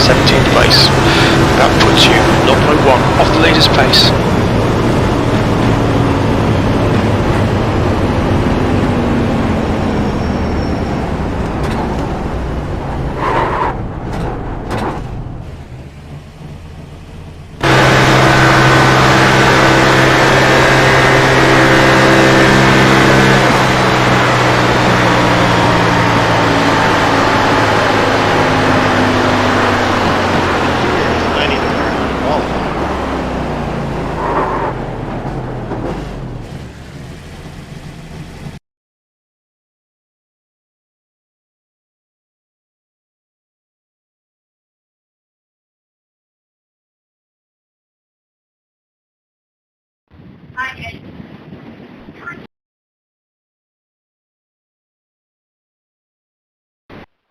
17th place. That puts you 0.1 off the leader's pace.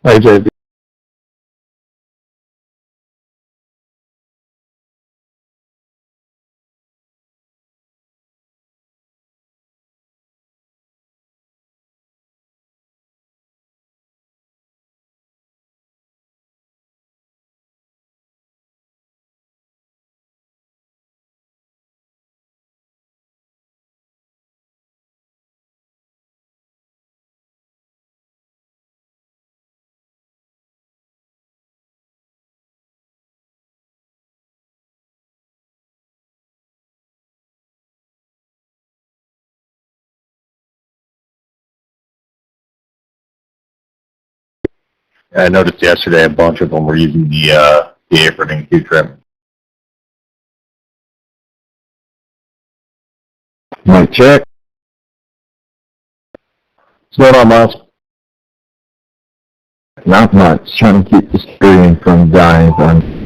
Hey, JB. I noticed yesterday a bunch of them were using the apron and Q trim. Mic check. What's going on, Miles? Not much. Trying to keep the screen from dying.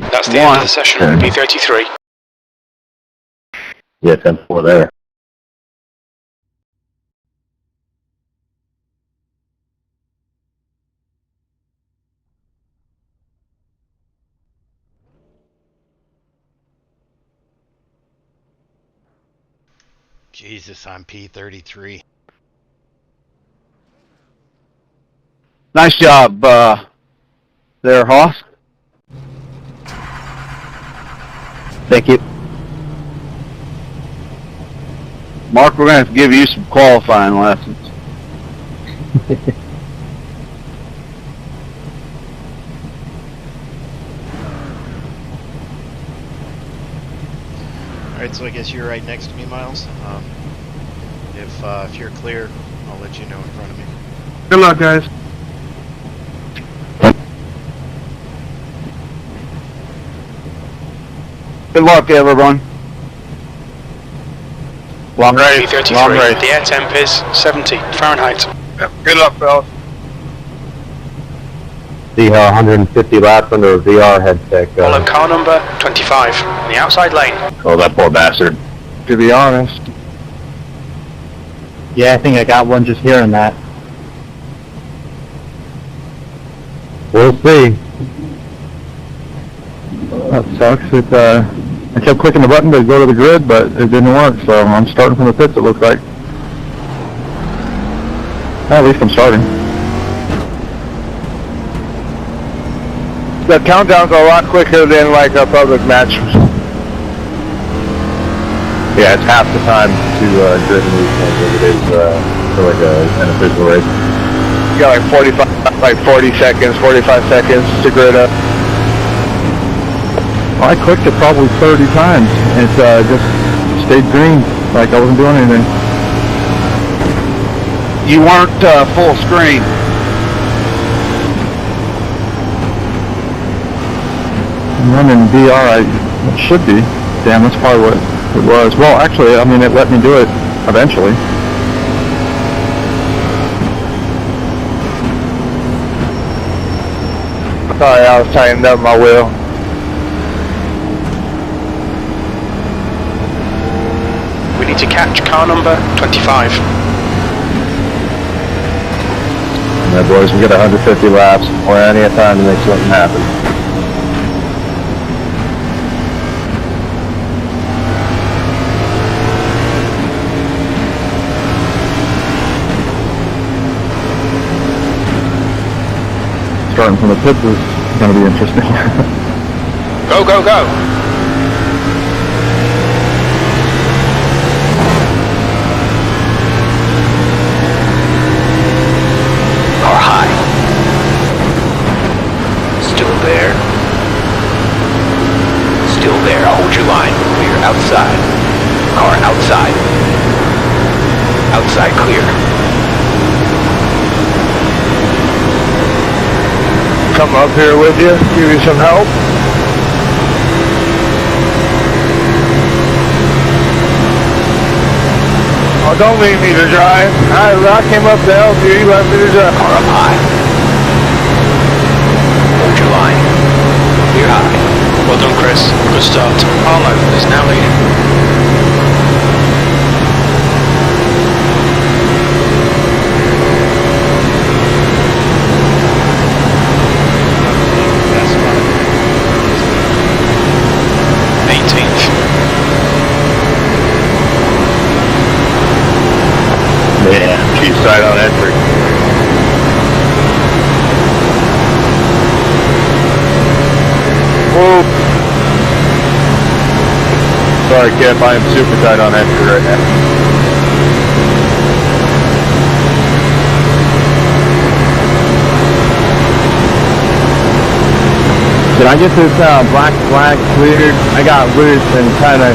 That's the end of the session. P33. Yeah, 10-4 there. Jesus, I'm P33. Nice job there, Hoss. Thank you. Mark, we're going to have to give you some qualifying lessons. Alright, so I guess you're right next to me, Miles. If you're clear, I'll let you know in front of me. Good luck, guys. Good luck, everyone. Long race. Long race. The air temp is 70 Fahrenheit. Yep. Good luck, fellas. See how 150 laps under a VR headset goes. Follow car number 25 in the outside lane. Oh, that poor bastard. To be honest. Yeah, I think I got one just hearing that. We'll see. That sucks. I kept clicking the button to go to the grid, but it didn't work, so I'm starting from the pits, it looks like. At least I'm starting. The countdowns are a lot quicker than like a public match. Yeah, it's half the time to grid and weekends as it is for like an official race. You got like 40 seconds, 45 seconds to grid up. Well, I clicked it probably 30 times, and it just stayed green, like I wasn't doing anything. You weren't full screen. I'm running VR, it should be. Damn, that's probably what it was. Well, actually, I mean, it let me do it eventually. Sorry, I was tightening up my wheel. We need to catch car number 25. Alright, boys, we got 150 laps. Plenty of time to make something happen. Starting from the pits is going to be interesting. Go, go, go. Car high. Still there. Still there. Hold your line. Clear outside. Car outside. Outside clear. Come up here with you, give you some help. Oh, don't leave me to drive. I came up to help you, you left me to drive. Car up high. Hold your line. Clear high. Well done, Chris. Good start. Arlo is now leading. Yeah, cheap side on entry. Whoa. Sorry, Kip, I am super tight on entry right now. Did I get this black flag cleared? I got loose and kind of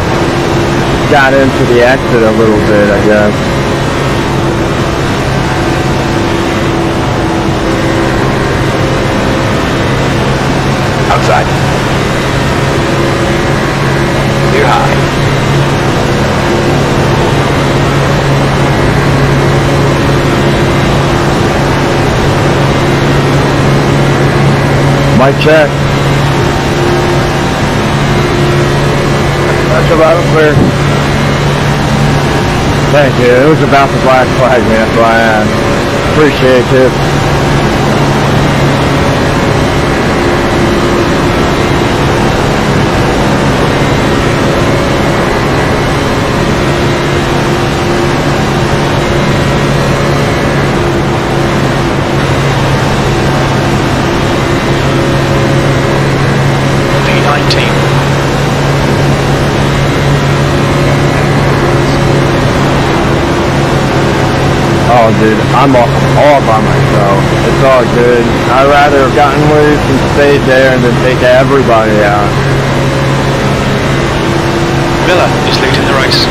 got into the exit a little bit, I guess. Outside. Clear high. Mic check. That's about clear. Thank you. It was about the black flag, man, Brian. Appreciate it. Oh, dude, I'm all by myself. It's all good. I'd rather have gotten loose and stayed there and then take everybody out. Miller is leading the race.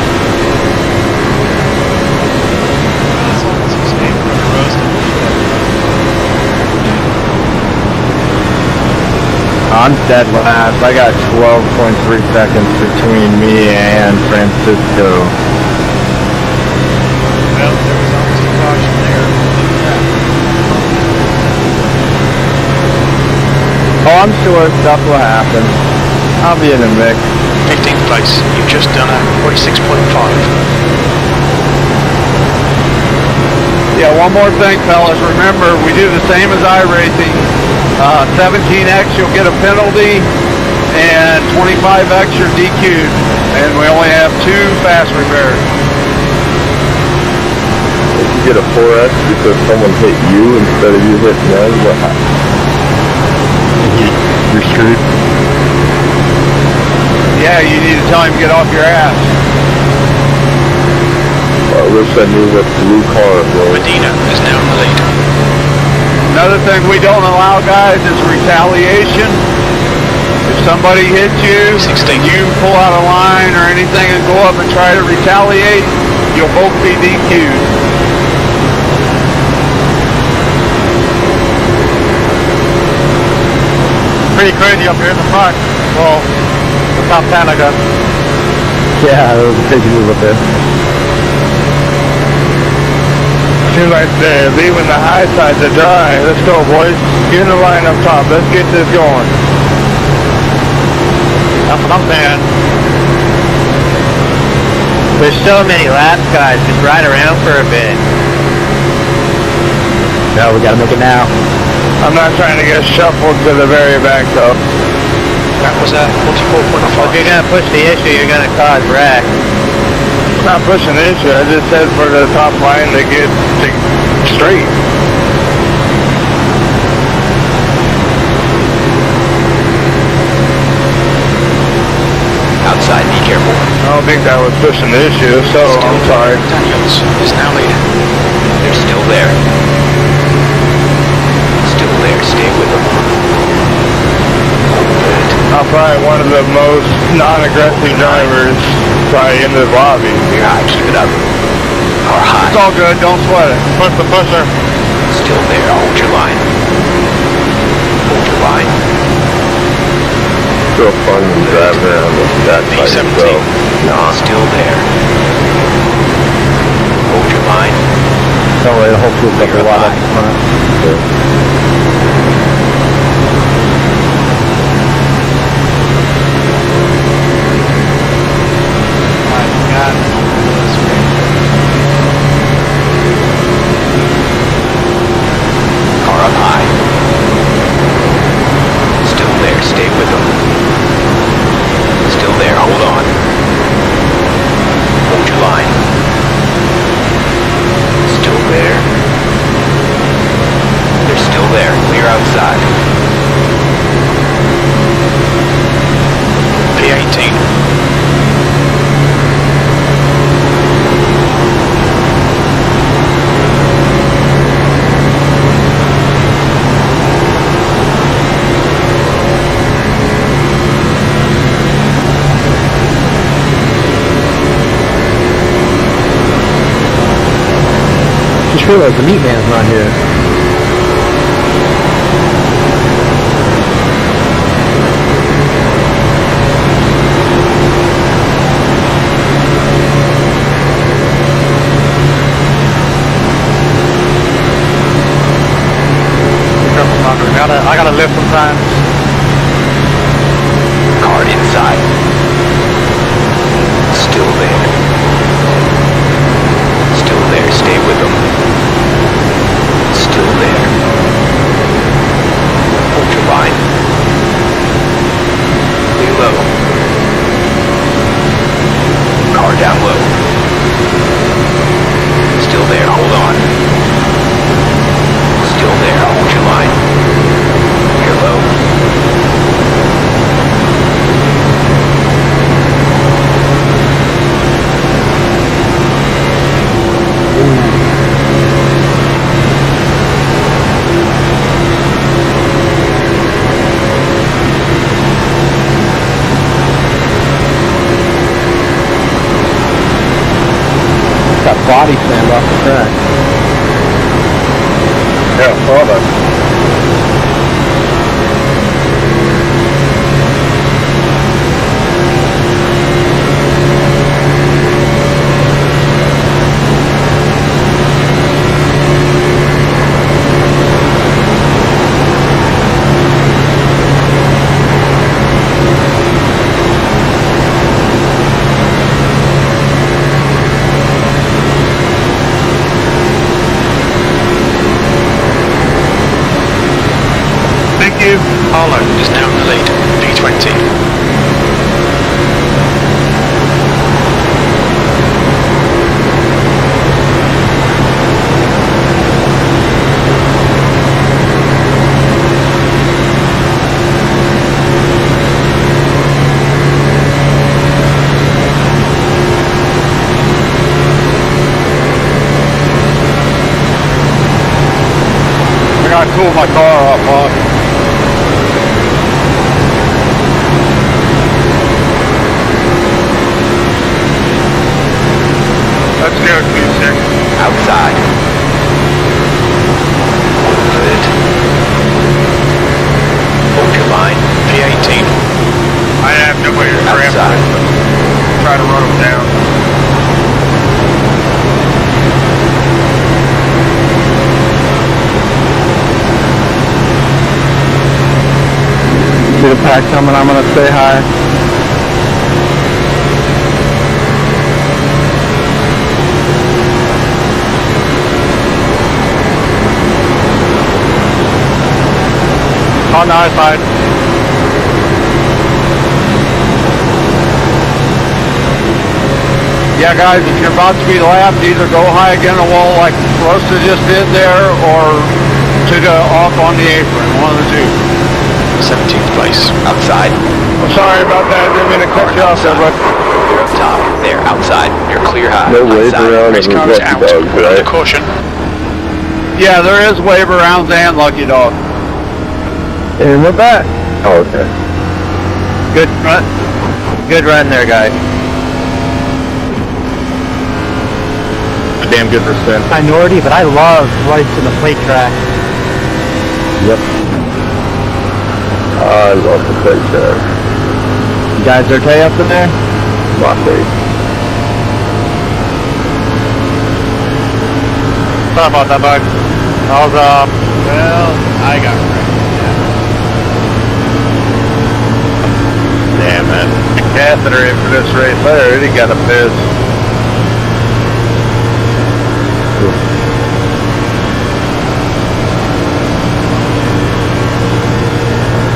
I'm dead last. I got 12.3 seconds between me and Francisco. Well, there was almost a caution there. Oh, I'm sure stuff will happen. I'll be in the mix. 15th place. You've just done a 46.5. Yeah, one more thing, fellas. Remember, we do the same as iRacing. 17X, you'll get a penalty, and 25X, you're DQ'd. And we only have 2 fast repairs. If you get a 4X because someone hit you instead of you hitting them, what happens? You're screwed. Yeah, you need to tell him to get off your ass. I wish I knew what blue car it was. Medina is now in the lead. Another thing we don't allow, guys, is retaliation. If somebody hits you, 16. you pull out a line or anything and go up and try to retaliate, you'll both be DQ'd. Pretty crazy up here in the front. Well, the top 10, I guess. Yeah, it was a crazy move up there. Seems like they're leaving the high side to dry. Let's go, boys. Get in the line up top. Let's get this going. That's what I'm saying. There's so many laps, guys. Just ride around for a bit. No, we gotta make it now. I'm not trying to get shuffled to the very back, though. That was a 44.5. If you're gonna push the issue, you're gonna cause wreck. I'm not pushing the issue. I just said for the top line to get straight. outside, be careful. I don't think that was pushing the issue, so I'm sorry. Daniels is now leading. They're still there. Still there. Stay with them. I'm probably one of the most non-aggressive drivers probably in the lobby. Clear high. Keep it up. Car high. It's all good, don't sweat it. Push the pusher. Still there. Hold your line. Hold your line. Still fun driving around with that by yourself. Nah. Still there. Hold your line. So it hopefully it's up a lot up front. Car up high. Still there. Stay with them. Still there. Hold on. Hold your line. Still there. They're still there. Clear outside. P18. Just realized the meat man's not here. I gotta lift sometimes. Card inside. Still there. Still there. Stay with them. Still there. Hold your line. Clear low. Car down low. Still there. Hold on. Still there. Hold your line. Clear low. Got body slammed off the track. Yeah, saw that. Harlow is now in the lead. P20. I gotta cool my car off, huh? Let's go, 2-6. Outside. Hold it. Hold your line. P18. I have no way to grab Outside. it, but try to run them down. See the pack coming, I'm gonna say hi. On the high side. Yeah, guys, if you're about to be lapped, either go high against the wall like Rosa just did there, or to the off on the apron, one of the two. 17th place. Outside. Sorry about that. I didn't mean to cut you off there, but You're up top. There, outside. You're clear high. No wave Outside. around Race of car is lucky out. dogs, Under right? caution. yeah, there is wave arounds and lucky dog. And we're back. Oh, okay. Good run. Good run there, guys. Damn good percent. Minority, but I love racing the plate track. Yep. I love the plate track. You guys okay up in there? My face. Sorry about that, bud. I was, Well, I got wrecked. damn, man. The catheter in for this race there, he got a piss.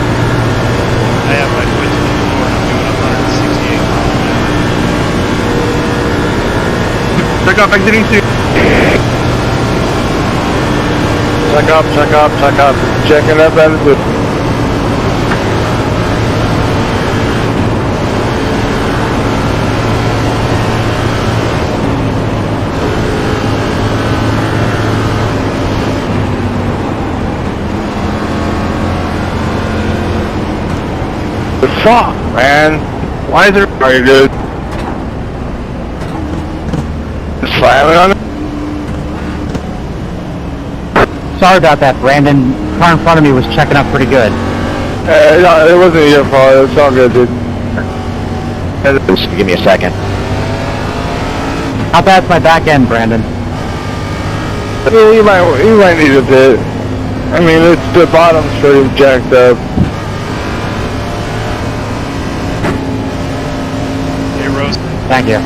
I have my twitch in the floor and I'm doing 168 miles an hour. Check up, exiting soon. Check up, check up, check up. Checking up and good. The fuck, man? Why is there? Are you good? Just slamming on it? Sorry about that, Brandon. Car in front of me was checking up pretty good. No, it wasn't your fault. It's all good, dude. Just give me a second. How bad's my back end, Brandon? Yeah, you might need a bit. I mean, it's the bottom's pretty jacked up. Hey, Rose. Thank you.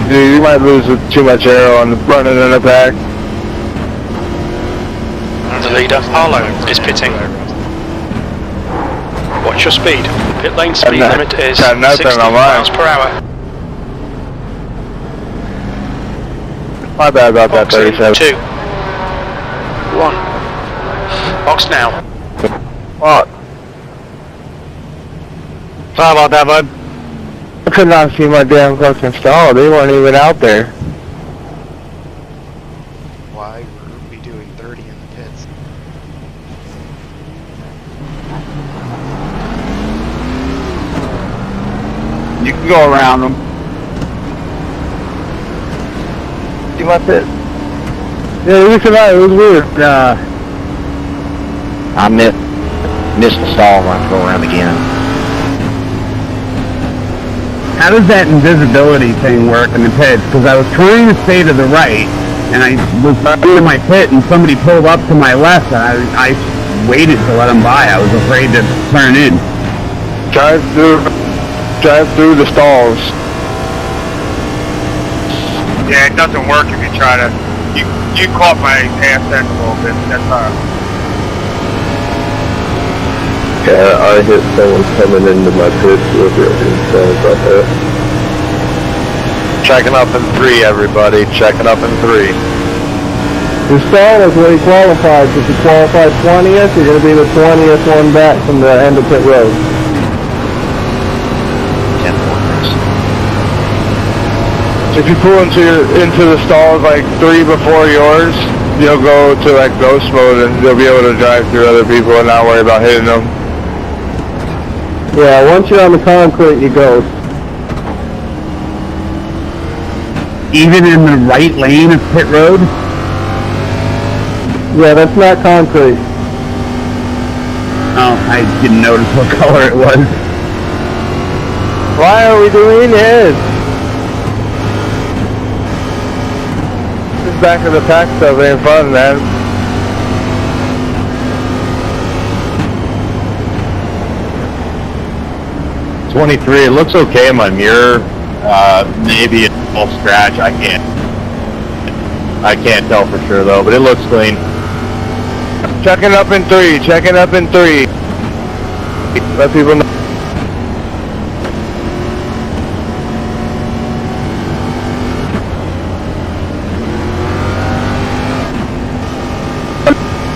Dude, you might lose with too much air on running in the back. The leader, Harlow, is pitting. Watch your speed. Pit lane speed limit is 60 miles per hour. My bad about that, Box in 37. 2. 1. Box now. Fuck. Sorry about that, bud. I could not see my damn fucking stall. They weren't even out there. Why were we doing 30 in the pits? You can go around them. See my pit? Yeah, you can. It was weird. I missed the stall when I go around again. How does that invisibility thing work in the pits? Because I was trying to stay to the right, and I was in my pit, and somebody pulled up to my left, and I waited to let them by. I was afraid to turn in. Drive through the stalls. Yeah, it doesn't work if you try to. You caught my ass end a little bit. That's Yeah, I hit someone coming into my pit with it, and sorry about that. Checking up in 3, everybody. Checking up in 3. The stall is where he qualifies. If you qualify 20th, you're going to be the 20th one back from the end of pit road. 10 points. If you pull into the stalls like 3 before yours, you'll go to like ghost mode and you'll be able to drive through other people and not worry about hitting them. Yeah, once you're on the concrete, you go. Even in the right lane of pit road? Yeah, that's not concrete. Oh, I didn't notice what color it was. Why are we doing this? This back of the pack stuff ain't fun, man. 23, it looks okay in my mirror. Maybe it's a small scratch. I can't tell for sure though, but it looks clean. Checking up in 3. Checking up in 3. Let people know.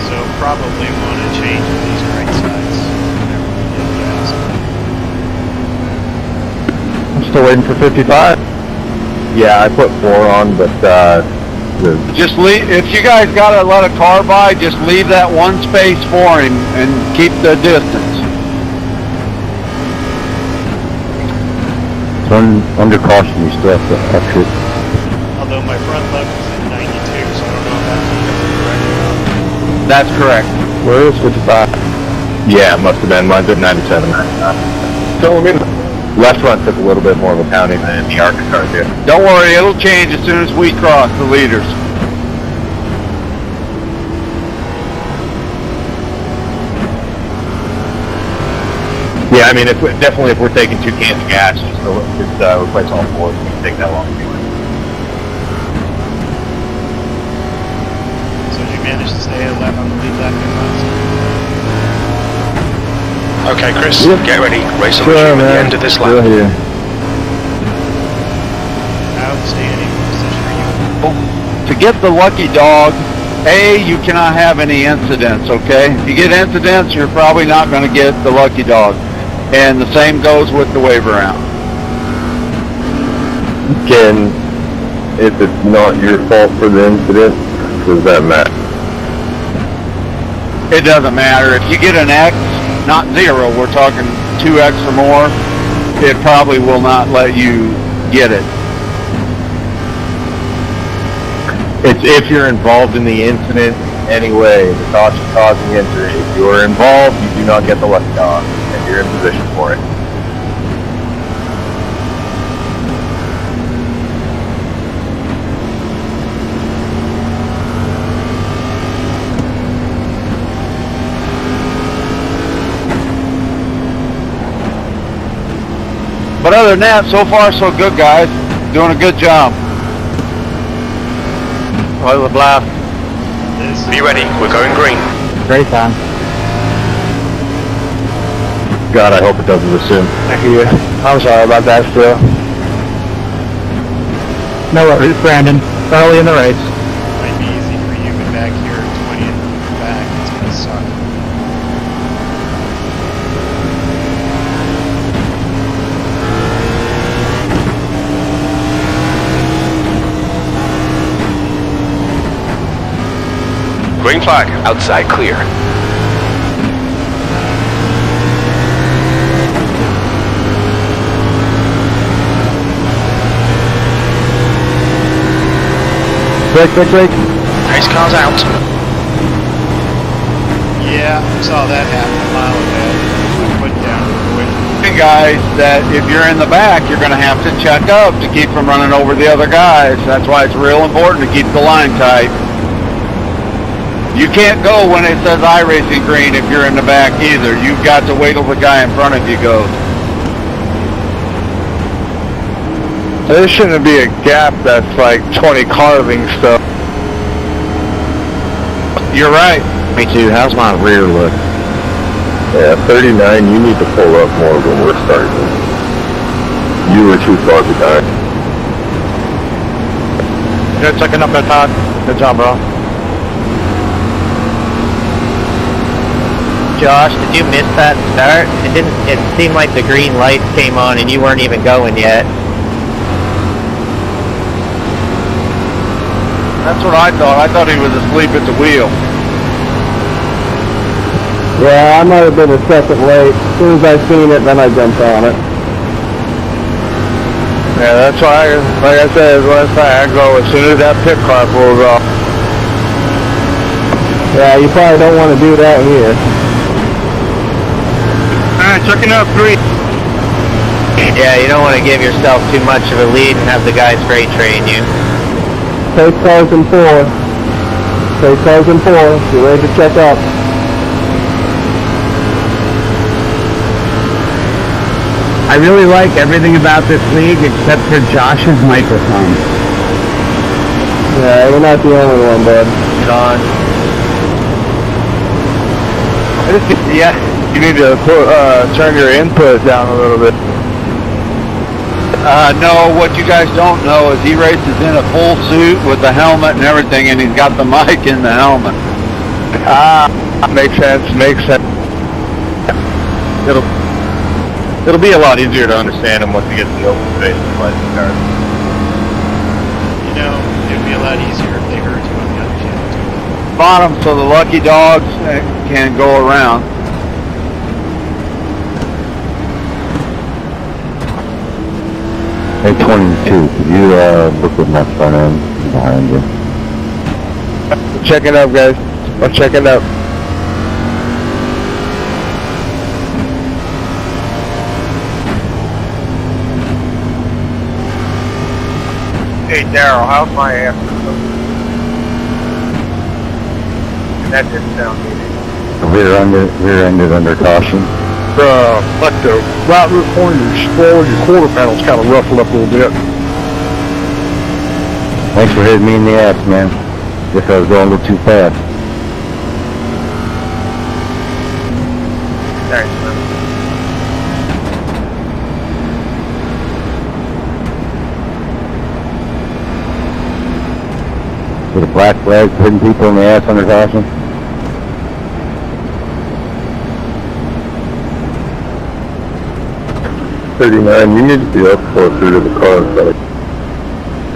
So probably want to change these right sides whenever we get gas. Still waiting for 55? Yeah, I put 4 on, but, Just leave, if you guys gotta let a car by, just leave that one space for him and keep the distance. under caution, you still have to exit. Although my front left is at 92, so I don't know if That's that's correct. correct. Where is 55? Yeah, it must have been. Mine's at 97. So, left front took a little bit more of a pounding than the ARCA car did. Don't worry, it'll change as soon as we cross the leaders. Yeah, I mean, definitely if we're taking 2 cans of gas, just replace all 4, it wouldn't take that long anyway. So did you manage to stay left on the lead lap in last? Okay, Chris, Yep. get ready. Race will Sure, resume at the man. end of this Still lap. here. Outstanding. What position are you? To get the lucky dog, you cannot have any incidents, okay? If you get incidents, you're probably not going to get the lucky dog. And the same goes with the wave around. If it's not your fault for the incident, does that matter? It doesn't matter. If you get an X, not 0, we're talking 2X or more, it probably will not let you get it. It's if you're involved in the incident anyway, the caution causing injury. If you are involved, you do not get the lucky dog, and you're in position for it. But other than that, so far so good, guys. Doing a good job. Oil the blast. Be ready, we're going green. Great time. God, I hope it doesn't resume. Thank you. I'm sorry about that, still. No worries, Brandon. Early in the race. Might be easy for you, but back here, 20th back, it's gonna suck. Green flag. Outside clear. Break. Pace car's out. Yeah, I saw that happen a mile ago. I put down quick. Guys, that if you're in the back, you're going to have to check up to keep from running over the other guys. That's why it's real important to keep the line tight. You can't go when it says iRacing green if you're in the back either. You've got to wait till the guy in front of you goes. There shouldn't be a gap that's like 20 car lengths stuff. You're right. Me too. How's my rear look? Yeah, 39, you need to pull up more when we're starting. You were too far behind. Good checking up that Todd. Good job, bro. Josh, did you miss that start? It seemed like the green lights came on and you weren't even going yet. That's what I thought. I thought he was asleep at the wheel. Yeah, I might have been a second late. As soon as I seen it, then I jumped on it. Yeah, that's why, like I said last night, I go as soon as that pit car pulls off. Yeah, you probably don't want to do that here. Alright, checking up 3. Yeah, you don't want to give yourself too much of a lead and have the guys freight train you. Pace cars in 4. Pace cars in 4. Get ready to check up. I really like everything about this league except for Josh's microphone. Yeah, you're not the only one, bud. John. Yeah, you need to turn your input down a little bit. No, what you guys don't know is he races in a full suit with the helmet and everything, and he's got the mic in the helmet. Makes sense. It'll be a lot easier to understand them once you get to the open space and fly the car. You know, it'd be a lot easier if they heard you on the other channel too. Bottom so the lucky dogs can go around. Hey, 22, could you look at my front end behind you? Check it out, guys. I'll check it out. Hey, Daryl, how's my after? That didn't sound good. Rear-ended under caution. Like the right rear corner, your quarter panel's kind of ruffled up a little bit. Thanks for hitting me in the ass, man. Guess I was going a little too fast. Thanks, man. With a black flag hitting people in the ass under caution? You need to be up closer to the car, buddy.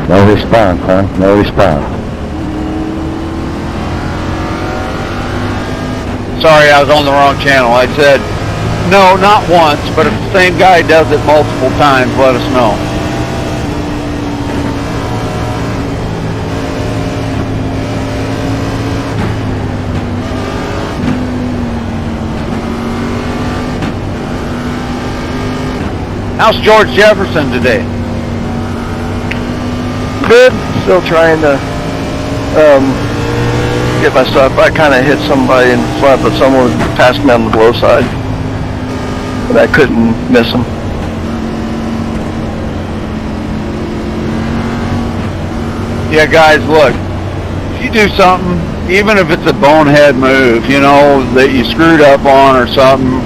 No response, huh? No response. Sorry, I was on the wrong channel. I said, no, not once, but if the same guy does it multiple times, let us know. How's George Jefferson today? Good. Still trying to get my stuff. I kind of hit somebody in front, but someone passed me on the blow side, but I couldn't miss him. Yeah, guys, look, if you do something, even if it's a bonehead move, you know, that you screwed up on or something,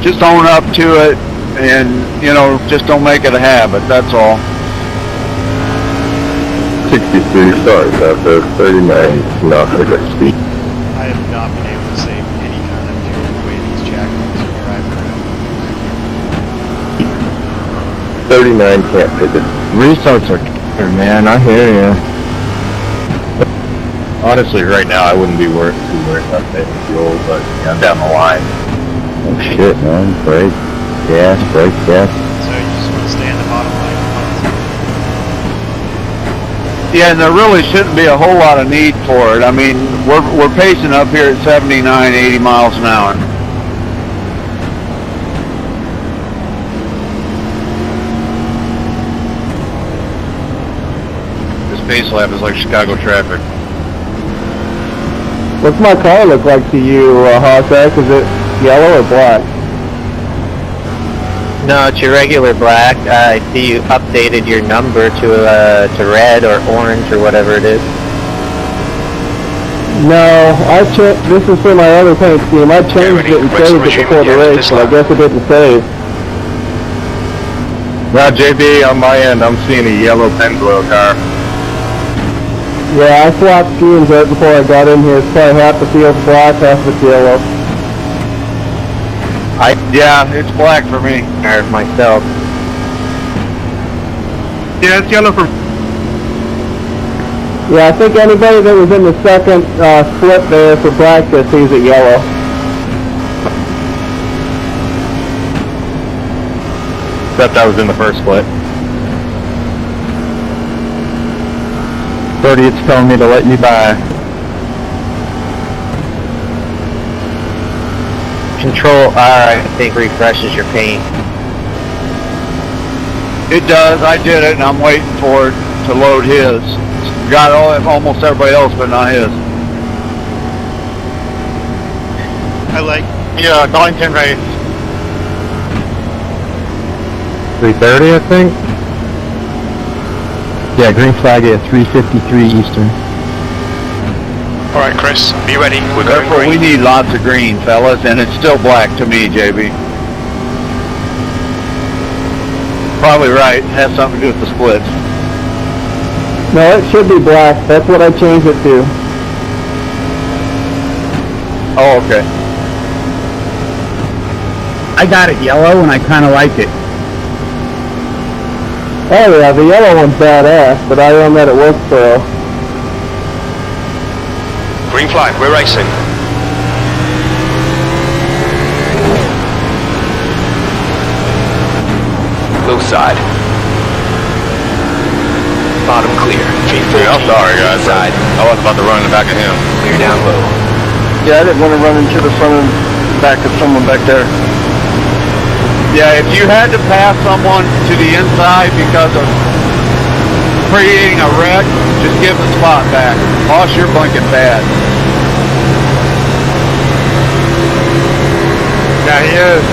just own up to it and, you know, just don't make it a habit, that's all. 63, sorry about that. 39, not going to speed. I have not been able to save any kind of fuel the way these jackals are driving around. 39 can't pick it. Restarts are killer, man. I hear you. Honestly, right now, I wouldn't be too worried about saving fuel, but yeah, down the line. Oh shit, man. Brake, gas, brake, gas. So you just want to stay in the bottom line. Yeah, and there really shouldn't be a whole lot of need for it. I mean, we're pacing up here at 79, 80 miles an hour. This pace lap is like Chicago traffic. What's my car look like to you, Hossack? Is it yellow or black? No, it's your regular black. I see you updated your number to red or orange or whatever it is. No, this is for my other paint scheme. I changed it and saved it before the race, but I guess it didn't save. Now, JB, on my end, I'm seeing a yellow Pennzoil car. Yeah, I swapped schemes right before I got in here. It's probably half the field's black, half of it's yellow. Yeah, it's black for me. Or myself. Yeah, it's yellow for... Yeah, I think anybody that was in the second split there for practice sees it yellow. Except I was in the first split. 30, it's telling me to let you by. Control R, I think, refreshes your paint. It does. I did it, and I'm waiting for it to load his. Got almost everybody else, but not his. I like Yeah, Darlington race. 3:30, I think? Yeah, green flag at 3:53 Eastern. Alright, Chris, be ready. We're going Therefore, we green. need lots of green, fellas, and it's still black to me, JB. Probably right. It has something to do with the splits. No, it should be black. That's what I changed it to. Oh, okay. I got it yellow and I kind of like it. Oh yeah, the yellow one's badass, but I don't let it work for. Green flag, we're racing. Low side. Bottom clear. Dude, I'm sorry, guys. Side. I was about to run in the back of him. Clear down low. Yeah, I didn't want to run into the front and back of someone back there. Yeah, if you had to pass someone to the inside because of creating a wreck, just give the spot back. Boss, you're blinking bad. Yeah, he is.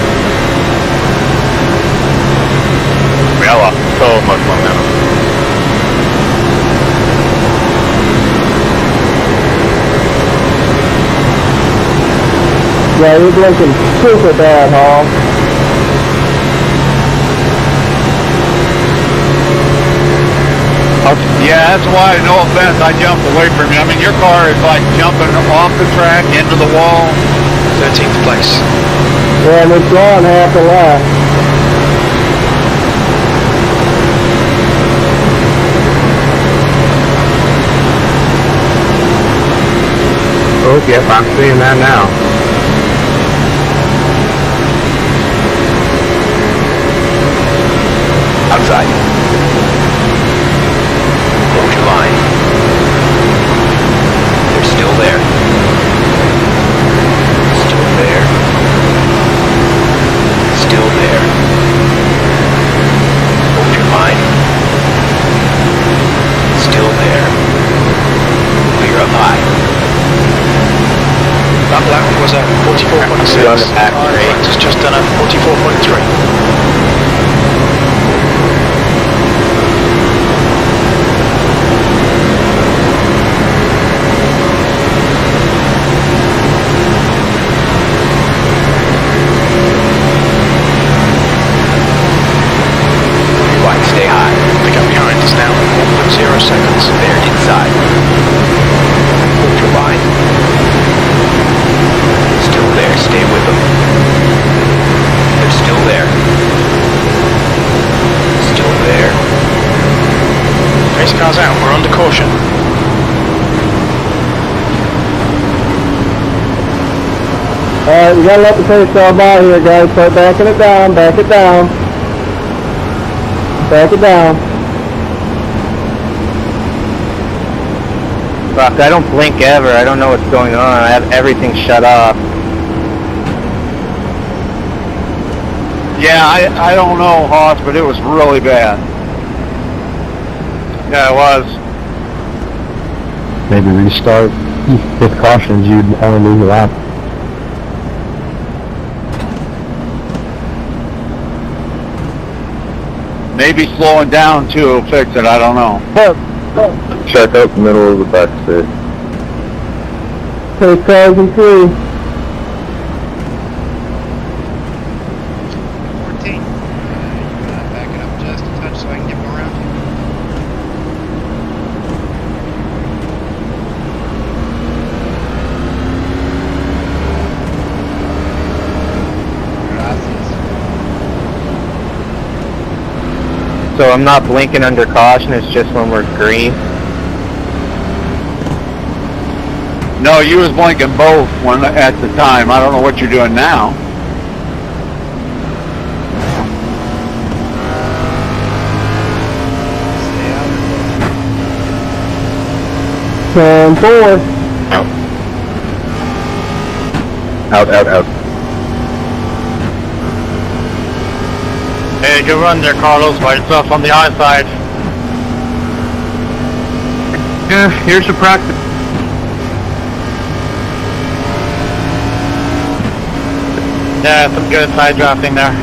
We all lost so much momentum. Yeah, he's looking super bad, Hall. Yeah, that's why, no offense, I jumped away from you. I mean, your car is like jumping off the track into the wall. 13th place. Yeah, and it's gone half the lap. Oh, yep, I'm seeing that now. Outside. Hold your line. They're still there. Still there. Still there. Hold your line. Still there. Clear up high. That lap was at 44.6. On the back straight. It's just done at 44.3. Right, stay high. The gap behind is now 1.0 seconds. They're inside. Hold your line. Still there, stay with them. They're still there. Still there. Race car's out, we're under caution. Alright, you gotta let the pace car by here, guys. Start backing it down, back it down. Back it down. Fuck, I don't blink ever. I don't know what's going on. I have everything shut off. Yeah, I don't know, Hoss, but it was really bad. Yeah, it was. Maybe restart. With cautions, you'd only lose a lap. Maybe slowing down too will fix it, I don't know. Check out the middle of the back straight. Pace cars in 3. 14. Back it up just a touch so I can get more around you. So I'm not blinking under caution, it's just when we're green. No, you was blinking both when at the time. I don't know what you're doing now. Turn 4. Out. Hey, good run there, Carlos, by yourself on the high side. Yeah, here's your practice. Yeah, some good side drafting there.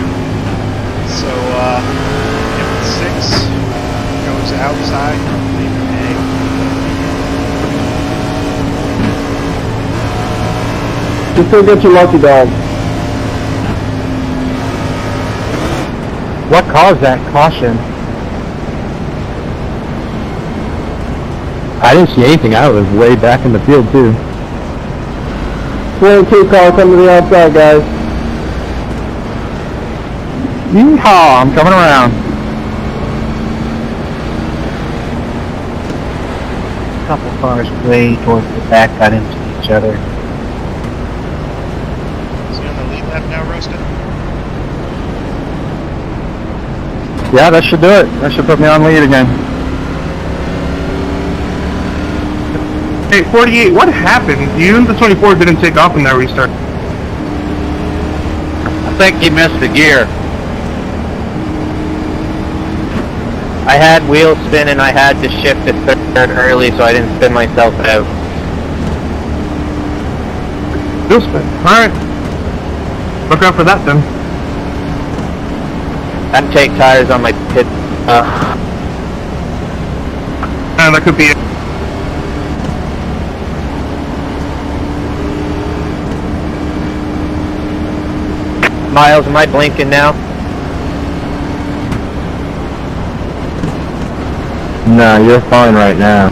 So, 6 goes outside, leaving A. Just go get your lucky dog. What caused that caution? I didn't see anything. I was way back in the field, too. 22 car coming to the outside, guys. Yeehaw, I'm coming around. A couple cars way towards the back got into each other. Is he on the lead lap now, Rosta? Yeah, that should do it. That should put me on lead again. Hey, 48, what happened? You and the 24 didn't take off in that restart. I think he missed the gear. I had wheel spin and I had to shift to third early so I didn't spin myself out. Wheel spin. Alright. Look out for that then. I'd take tires on my pit. And that could be it. Miles, am I blinking now? No, you're fine right now.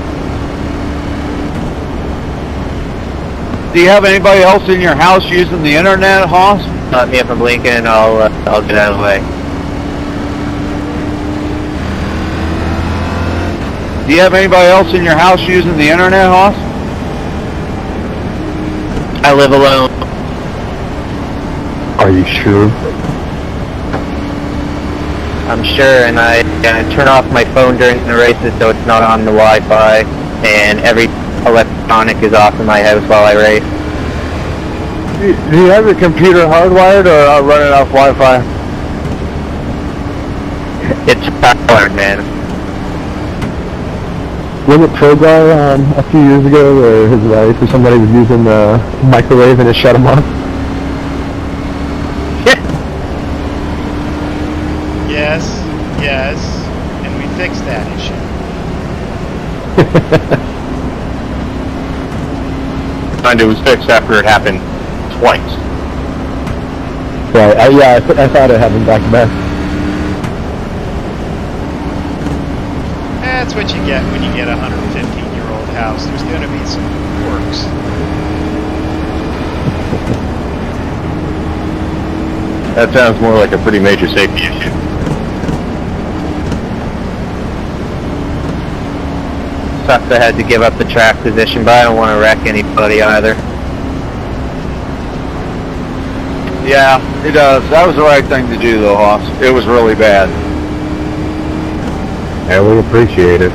Do you have anybody else in your house using the internet, Hoss? Let me if I'm blinking and I'll get out of the way. Do you have anybody else in your house using the internet, Hoss? I live alone. Are you sure? I'm sure, and I turn off my phone during the races so it's not on the Wi-Fi, and every electronic is off in my house while I race. Do you have your computer hardwired or running off Wi-Fi? It's powered, man. Wasn't Pro Guy a few years ago where his wife or somebody was using the microwave and it shut him off? Yes, and we fixed that issue. And it was fixed after it happened twice. Right, I thought it happened back to back. That's what you get when you get a 115-year-old house. There's going to be some quirks. That sounds more like a pretty major safety issue. Sucks I had to give up the track position, but I don't want to wreck anybody either. Yeah, it does. That was the right thing to do, though, Hoss. It was really bad. Yeah, we appreciate it.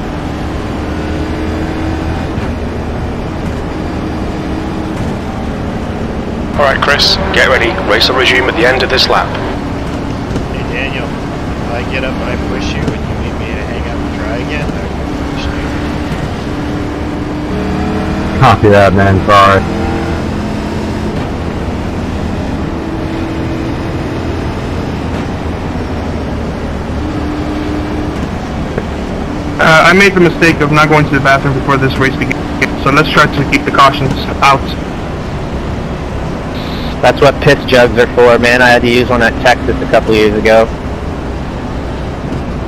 Alright, Chris, get ready. Race will resume at the end of this lap. Hey, Daniel, if I get up and I push you and you need me to hang up and try again, I will push you. Copy that, man. Sorry. I made the mistake of not going to the bathroom before this race began, so let's try to keep the cautions out. That's what piss jugs are for, man. I had to use one at Texas a couple years ago.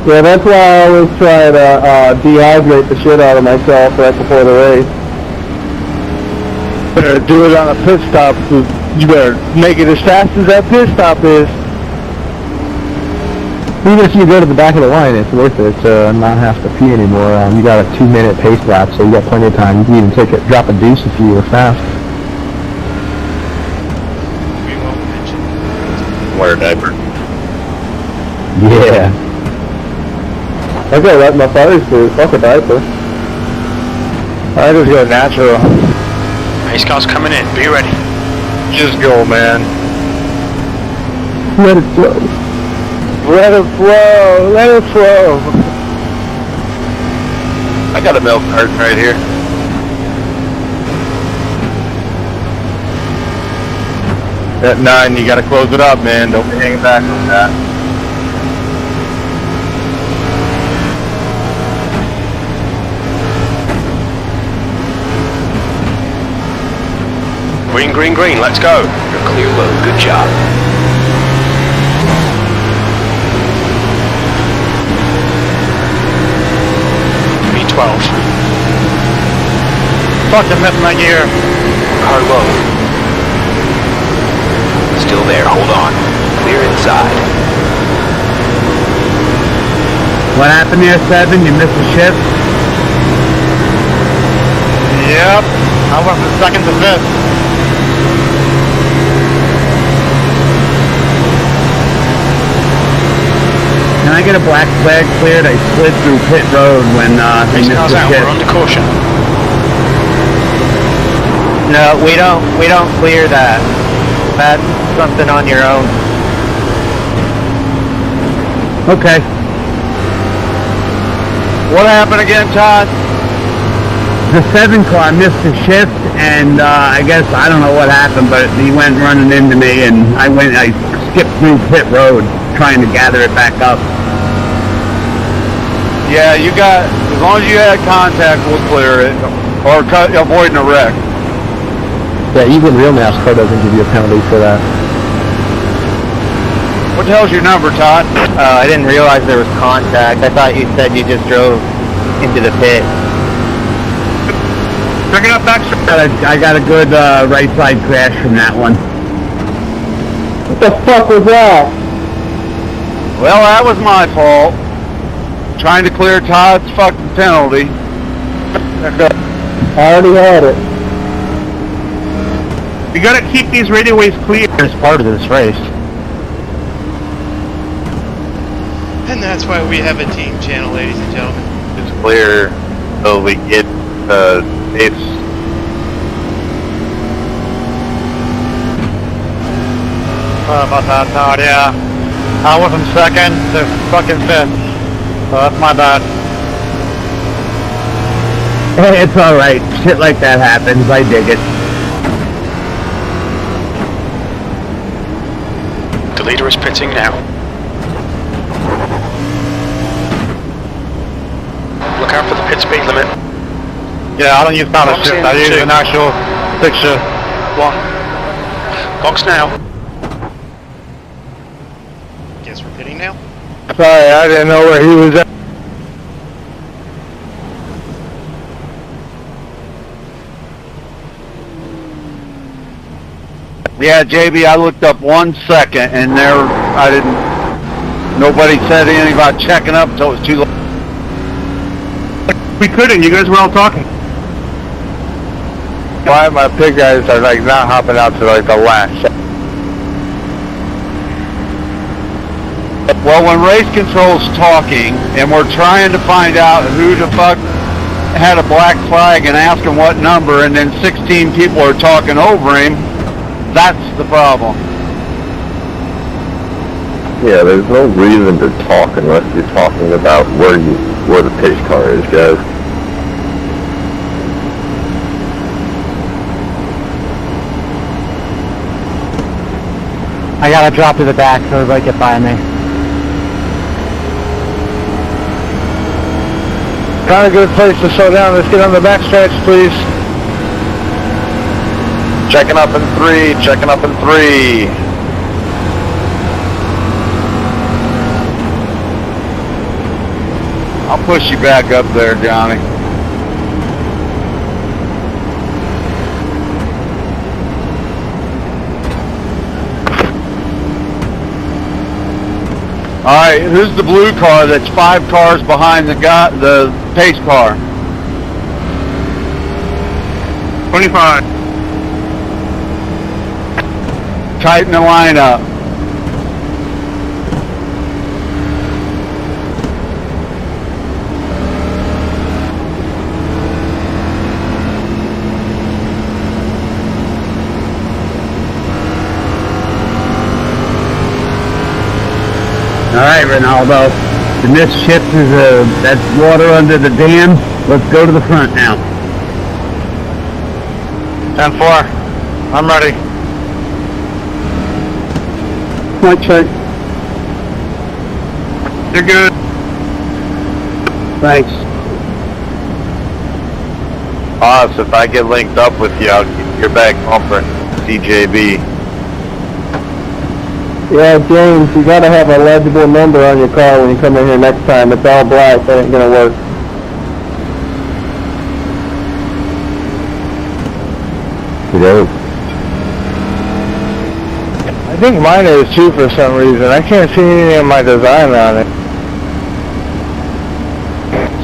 Yeah, that's why I always try to dehydrate the shit out of myself right before the race. Better do it on a pit stop. You better make it as fast as that pit stop is. Even if you go to the back of the line, it's worth it to not have to pee anymore. You got a 2-minute pace lap, so you got plenty of time. You can even drop a deuce if you were fast. We won't mention it. Wear a diaper. Yeah. Okay, let my father's do. Fuck a diaper. I just go natural. Pace car's coming in. Be ready. Just go, man. Let it flow. Let it flow. Let it flow. I got a milk carton right here. At 9, you gotta close it up, man. Don't be hanging back on that. Green, green, green. Let's go. You're clear low. Good job. V12. Fucking missed my gear. Car low. Still there. Hold on. Clear inside. What happened there, 7? You missed a shift? Yep. I went from 2nd to 5th. Can I get a black flag cleared? I slid through pit road when they Race missed cars the out, we're shift. under caution. No, we don't clear that. That's something on your own. Okay. What happened again, Todd? The 7 car missed the shift, and I guess, I don't know what happened, but he went running into me, and I skipped through pit road trying to gather it back up. Yeah, you got, as long as you had contact, we'll clear it, or avoiding a wreck. Yeah, even real NASCAR doesn't give you a penalty for that. What the hell's your number, Todd? I didn't realize there was contact. I thought you said you just drove into the pit. Bring it up back. I got a good right side crash from that one. What the fuck was that? Well, that was my fault. Trying to clear Todd's fucking penalty. I already had it. You gotta keep these radio waves clear as part of this race. And that's why we have a team channel, ladies and gentlemen. It's clear so we get it's Sorry about that, Todd, yeah. I went from 2nd to fucking 5th. So that's my bad. Hey, it's alright. Shit like that happens. I dig it. The leader is pitting now. Look out for the pit speed limit. Yeah, I don't use power Box shift. in, I use 2. an actual 6 shift. 1. Box now. Guess we're pitting now? Sorry, I didn't know where he was at. Yeah, JB, I looked up 1 second, and nobody said anything about checking up until it was too late. We couldn't. You guys were all talking. Why my pit guys are like not hopping out to like the last second. Well, when race control's talking, and we're trying to find out who the fuck had a black flag and ask him what number, and then 16 people are talking over him, that's the problem. yeah. There's no reason to talk unless you're talking about where the pace car is, guys. I gotta drop to the back so everybody get by me. Kind of good place to slow down. Let's get on the back stretch, please. Checking up in 3. Checking up in 3. I'll push you back up there, Johnny. All right, who's the blue car that's 5 cars behind the pace car? 25. Tighten the line up. All right, Ronaldo. The missed shift is that's water under the dam. Let's go to the front now. 10-4. I'm ready. Mic check. You're good. Thanks. Oz, if I get linked up with you, I'll keep your back bumper, CJB. Yeah, James, you gotta have a legible number on your car when you come in here next time. It's all black, that ain't gonna work. Go. I think mine is too for some reason. I can't see anything in my design on it.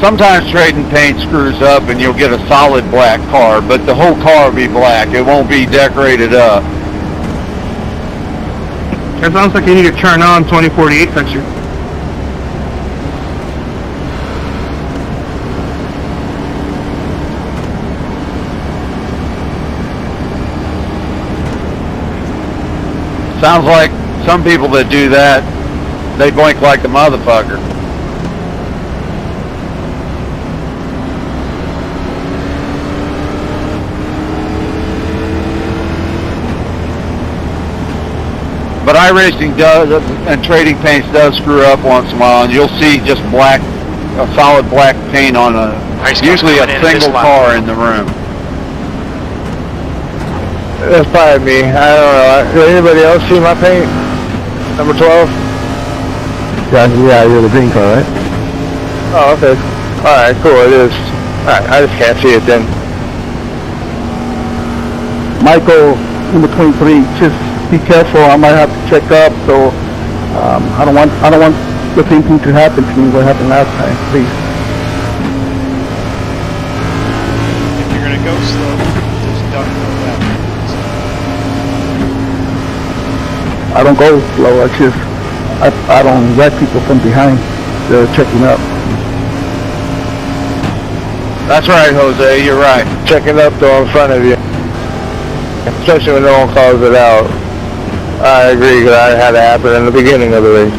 sometimes trading paint screws up and you'll get a solid black car, but the whole car will be black. It won't be decorated up. It sounds like you need to turn on 2048 picture. Sounds like some people that do that, they blink like a motherfucker. But iRacing does, and trading paints does screw up once in a while, and you'll see just black, a solid black paint on usually a single car in the room. That's probably me. I don't know. Did anybody else see my paint? Number 12? Yeah, you're the green car, right? Oh, okay. Alright, cool, it is. Alright, I just can't see it then. Michael, number 23, just be careful, I might have to check up, so I don't want the same thing to happen to me what happened last time, please. If you're gonna go slow, just don't go that. I don't go slow, I don't wreck people from behind. They're checking up. That's right, Jose, you're right. Checking up though in front of you. Especially when no one calls it out. I agree, because that had to happen in the beginning of the race.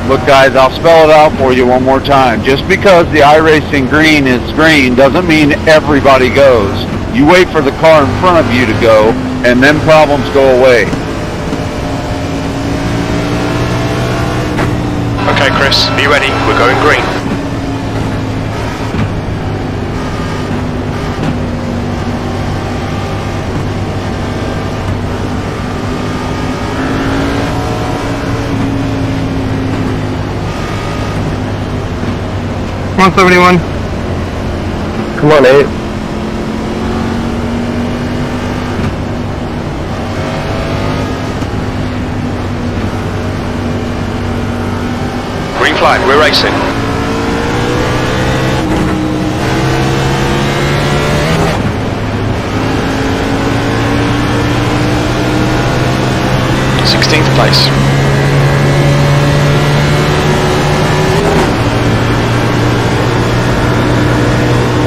Look guys, I'll spell it out for you one more time. Just because the iRacing green is green doesn't mean everybody goes. You wait for the car in front of you to go, and then problems go away. Okay, Chris, are you ready? We're going green. Come on, 71. Come on, 8. Green flag, we're racing. Sixteenth place.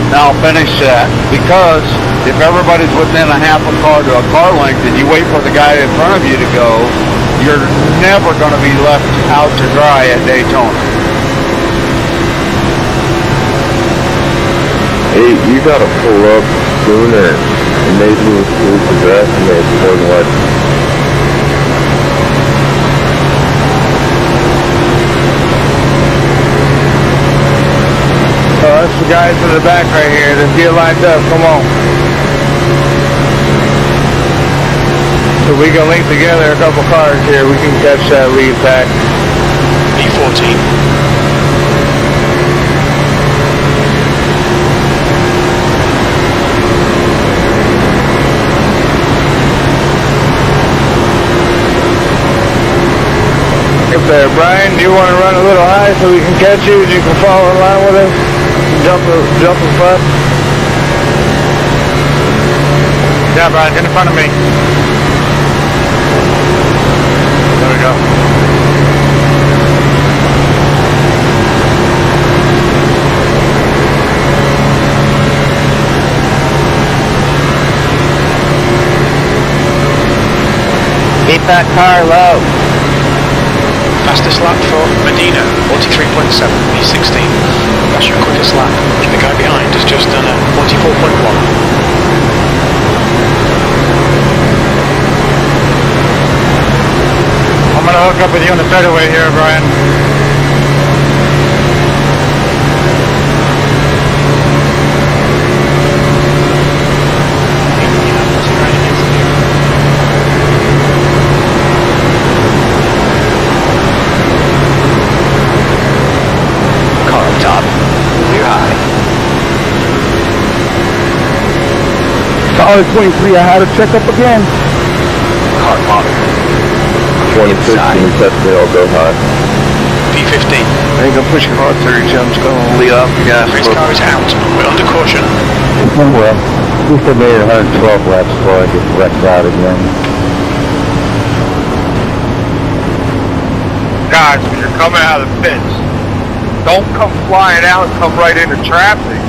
Now finish that, because if everybody's within a half a car to a car length and you wait for the guy in front of you to go, you're never going to be left out to dry at Daytona. Hey, you gotta pull up sooner and maybe we'll progress and maybe more than what. Oh, that's the guys in the back right here. Let's get lined up. Come on. So we can link together a couple cars here. We can catch that lead pack. E14. Up there, Brian. Do you want to run a little high so we can catch you and you can follow in line with us? Jump in front. Yeah, Brian, get in front of me. There we go. Keep that car low. Fastest lap for Medina, 43.7, P16. That's your quickest lap. The guy behind has just done a 44.1. I'm gonna hook up with you on the straightaway here, Brian. Car up top. Clear high. Solid 23. I had to check up again. Car bottom. 2016 test me, I'll go high. P15. ain't gonna push your hard 30, I'm just gonna lead off the gas. Race car is out. We're under caution. Well, we still made 112 laps before I get wrecked out again. Guys, when you're coming out of the pits, don't come flying out and come right into traffic.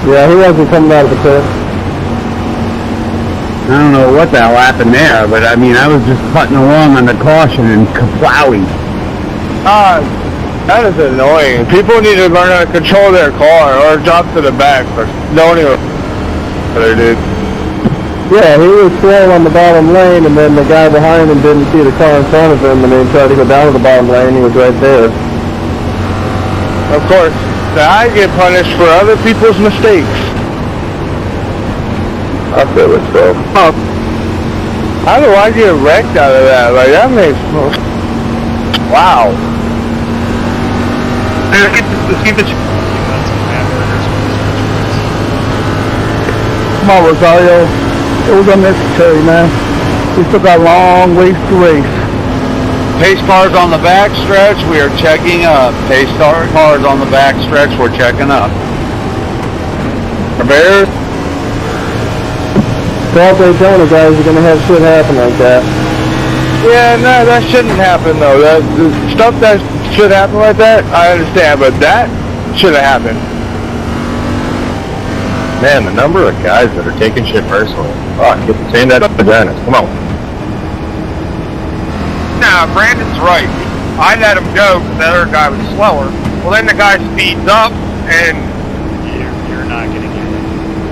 Yeah, he wasn't coming out of the pit. I don't know what the hell happened there, but I mean, I was just putting along on the caution and kaplowing. That is annoying. People need to learn how to control their car or drop to the back, but don't even. They did. Yeah, he was slow on the bottom lane, and then the guy behind him didn't see the car in front of him, and then tried to go down to the bottom lane. He was right there. Of course, I get punished for other people's mistakes. I feel it, so. How do I get wrecked out of that? Like, that makes... Wow. Let's keep the... Come on, Rosario. It was unnecessary, man. We still got a long ways to race. Pace cars on the back stretch, we are checking up. Pace cars on the back stretch, we're checking up. Bears? Well, Daytona guys are gonna have shit happen like that. Yeah, no, that shouldn't happen though. The stuff that should happen like that, I understand, but that should have happened. Man, the number of guys that are taking shit personally. Fuck, get the same that up to Dennis. Come on. Nah, Brandon's right. I let him go because the other guy was slower. Well, then the guy speeds up and... You're not gonna get it.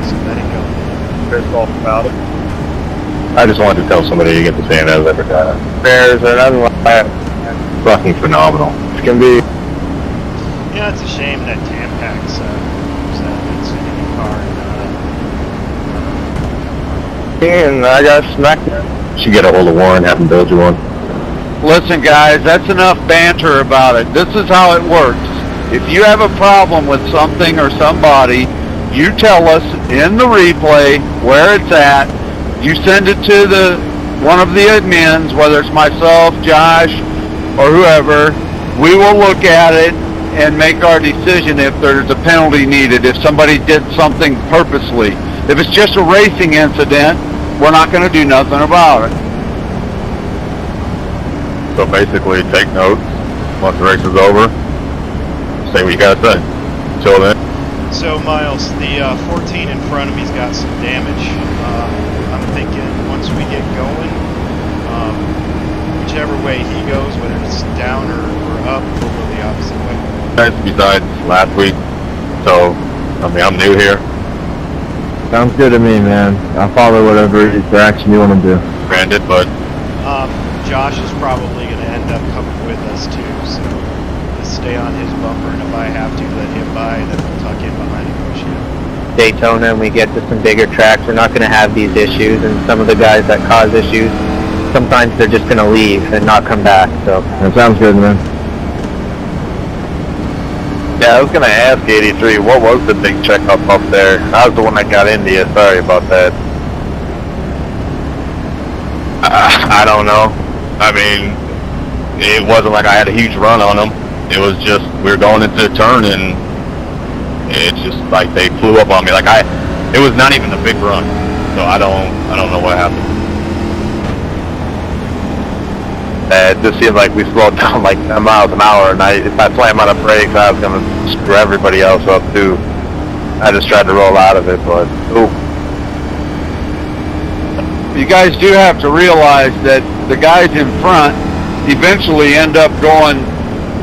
So let it go. Pissed off about it. I just wanted to tell somebody to get the same out of every guy. Bears are nothing like that. Fucking phenomenal. It's gonna be... Yeah, it's a shame that Tampax was in any car. And I got smacked. Should get a hold of Warren, have him build you one. Listen, guys, that's enough banter about it. This is how it works. If you have a problem with something or somebody, you tell us in the replay where it's at. You send it to one of the admins, whether it's myself, Josh, or whoever. We will look at it and make our decision if there's a penalty needed, if somebody did something purposely. If it's just a racing incident, we're not going to do nothing about it. So basically, take notes. Once the race is over, say what you gotta say. Till then. So Miles, the 14 in front of me's got some damage. I'm thinking once we get going, whichever way he goes, whether it's down or up, we'll go the opposite way. Besides last week, so I mean I'm new here. Sounds good to me, man. I'll follow whatever direction you want to do. Granted, but Josh is probably going to end up coming with us too, so just stay on his bumper, and if I have to let him by, then we'll tuck in behind and push him. Daytona and we get to some bigger tracks, we're not going to have these issues, and some of the guys that cause issues, sometimes they're just going to leave and not come back. So that sounds good, man. yeah, I was gonna ask 83, what was the big checkup up there? I was the one that got into you. Sorry about that. I don't know. I mean, it wasn't like I had a huge run on them. It was just we were going into the turn and it's just like they flew up on me. Like it was not even a big run. So I don't know what happened. It just seemed like we slowed down like 10 miles an hour, and if I slammed on the brakes, I was gonna screw everybody else up too. I just tried to roll out of it, but ooh. You guys do have to realize that the guys in front eventually end up going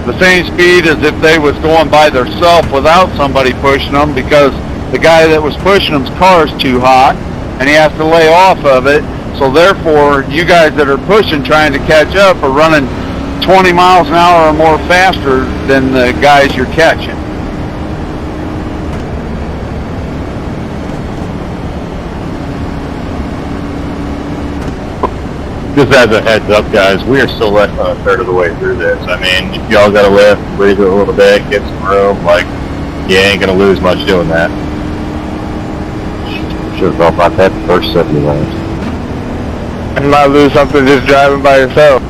the same speed as if they was going by themselves without somebody pushing them, because the guy that was pushing them's car is too hot and he has to lay off of it. So therefore, you guys that are pushing, trying to catch up, are running 20 miles an hour or more faster than the guys you're catching. Just as a heads up, guys, we are still less than a third of the way through this. I mean, if y'all got to lift, breathe it a little bit, get some room, like, you ain't gonna lose much doing that. Should've thought about that the first 70 laps. You might lose something just driving by yourself.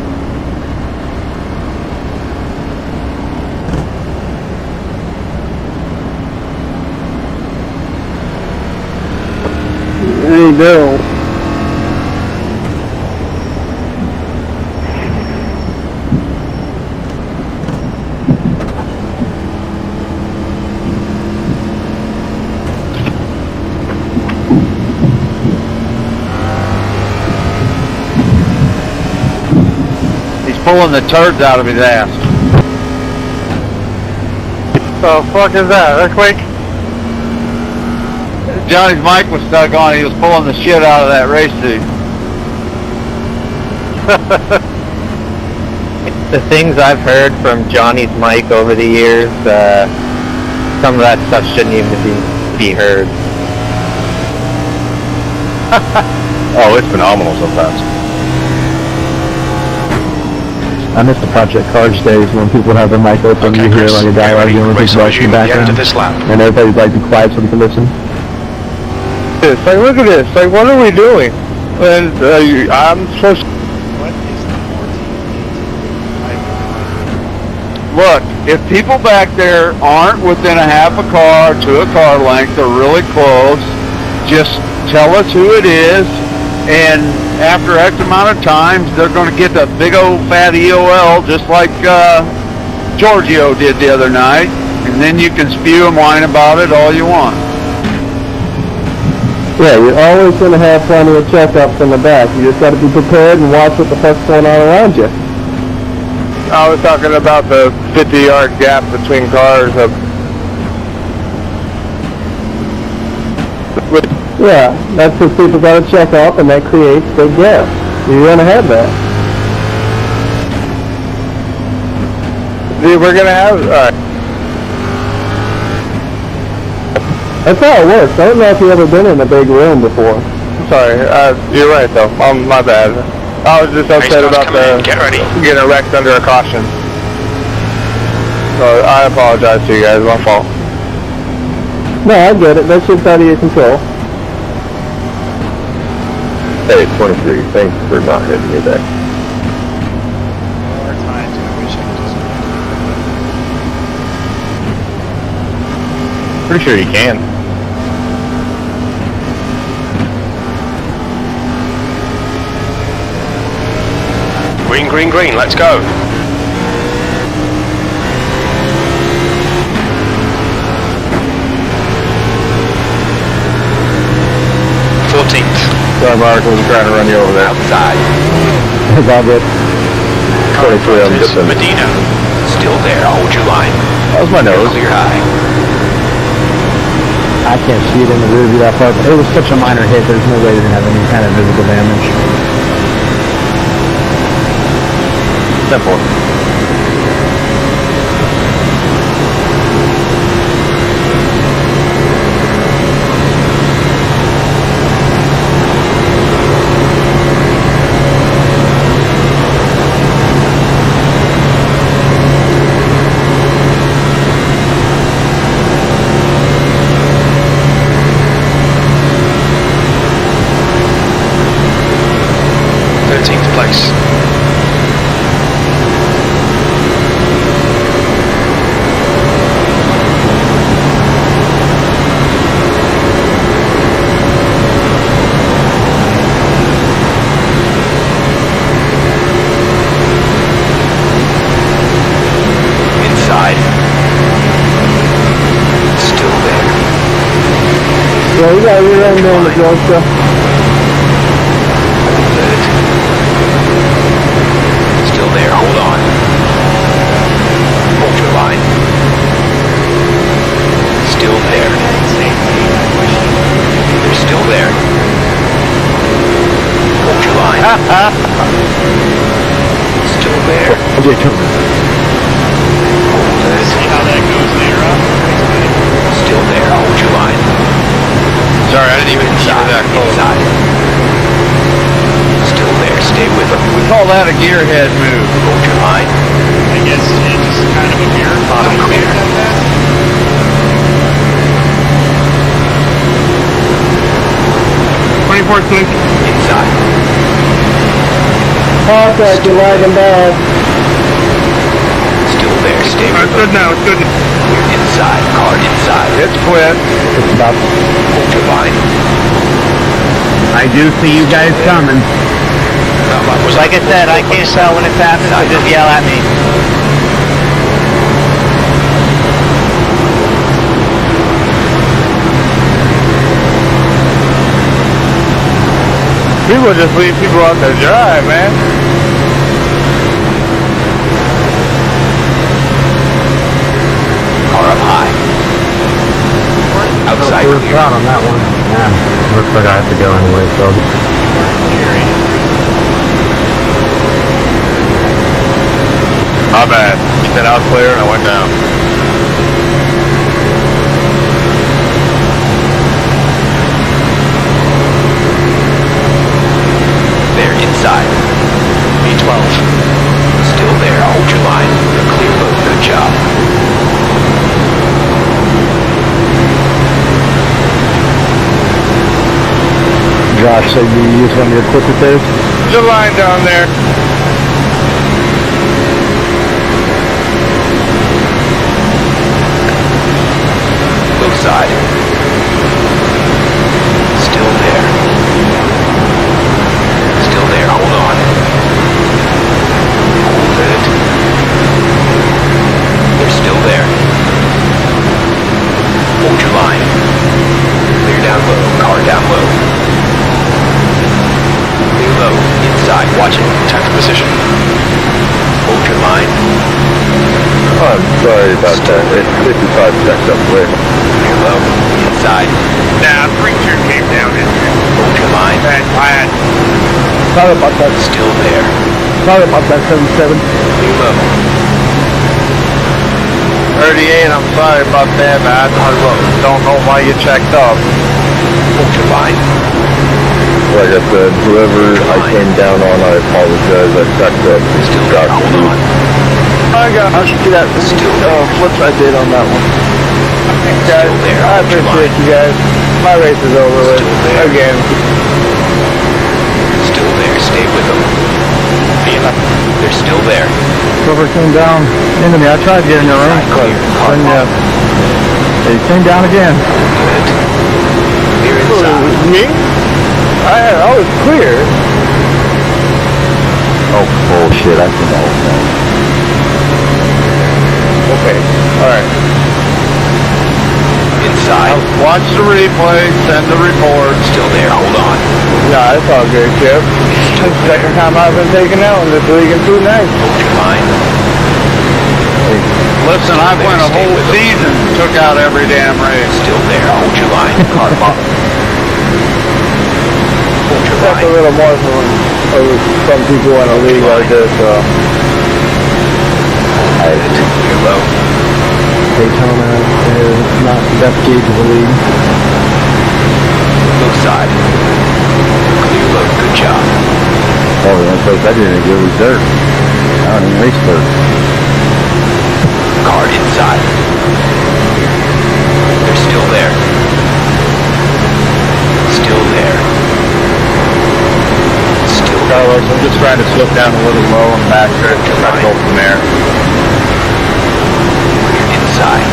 do. He's pulling the turds out of his ass. The fuck is that? Earthquake? Johnny's mic was stuck on. He was pulling the shit out of that race suit. The things I've heard from Johnny's mic over the years, some of that stuff shouldn't even be heard. Oh, it's phenomenal sometimes. I miss the Project Cars days when people have their mic open, Okay, you hear Chris, like a get dialogue ready. going Race with will in resume the at the end background, of this lap. and everybody's like be quiet so they can listen. Like, look at this. Like, what are we doing? And I'm supposed to... What is the 14? Look, if people back there aren't within a half a car to a car length, they're really close, just tell us who it is, and after X amount of times, they're going to get the big old fat EOL, just like Giorgio did the other night, and then you can spew and whine about it all you want. Yeah, you're always going to have plenty of checkups in the back. You just got to be prepared and watch what the fuck's going on around you. I was talking about the 50-yard gap between cars. Yeah, that's what people got to check up, and that creates big gaps. You're going to have that. See, we're going to have... That's how it works. I don't know if you've ever been in a big room before. I'm sorry. You're right, though. My bad. I was just upset about Get ready. getting wrecked under a caution. So I apologize to you guys. My fault. No, I get it. That shit's out of your control. Hey, 23. Thanks for not hitting me there. More times I wish I could just... Pretty sure you can. Green, green, green, let's go. Sorry, Mark, was trying to run you over there. Outside. It's all good. 23, I'm just in. Medina. Still there, hold your line. That was my nose. Clear high. I can't see it in the rear view that far, but it was such a minor hit, there's no way you're going to have any kind of visible damage. Simple. Place. Inside. Still there. Yeah, you got your end there in the Georgia. Still there, hold on. Hold your line. Still there. They're still there. Hold your line. Still there. See how that goes later on? Still there, hold your line. Sorry, I didn't even see that close. Inside. Still there, stay with them. We call that a gearhead move. Hold your line. I guess it's just kind of a mirror. Bottom clear. That fast. 24 Inside. Contact, you're lagging bad. Still there, stay with them. Good now, it's good. Inside, car inside. It's quit. It's about... Hold your line. I do see you guys coming. Like I said, I can't tell when it's happening, so just yell at me. People just leave people out there dry, man. Car up high. Outside clear. Out on that one. Yeah. Looks like I have to go anyway, so. My bad. You said I was clear and I went down. They're inside. B12. Still there. Hold your line. You're clear load. Good job. Josh said you use one of your quick repairs? There's a line down there. Low side. Still there. Still there. Hold on. Hold it. They're still there. Hold your line. Clear down low. Car down low. Clear low. Inside. Watch it. Time for position. Hold your line. Oh, I'm sorry about that. It's 55 seconds up quick. Clear low. Inside. Nah, preacher came down in here. Hold your line. Bad. Sorry about that. Still there. Sorry about that, 77. Clear low. 38, I'm sorry about that, man. I don't know why you checked up. Hold your line. Like I said, whoever I came down on, I apologize. I checked up. Still there. Hold on. I got that. Still there. Whoops, I did on that one. Guys, Still there. I Hold your appreciate line. you guys. My race is over with. Still there. Again. Still there. Stay with them. They're still there. Whoever came down into me, I tried getting the room, but then, they came down again. Good. Clear inside. Me? I was clear. Oh, bullshit, I can know that. Okay, alright. Inside. Watch the replay, send the report. Still there. Hold on. Yeah, it's all good, Chip. It's the second time I've been taken out in this league in 2 nights. Hold your line. Listen, I went a whole season, took out every damn race. Still there. Hold your line. Car up. Hold your That's a line. little more for some people in a league like this, Clear low. Daytona is not the best gauge of the league. Low side. Clear low. Good job. Oh, the only place I didn't go was dirt. I don't even race dirt. Car inside. They're still there. Still there. Still there. Carlos, I'm just trying to slow down a little low and back there and try to go from there. Clear inside.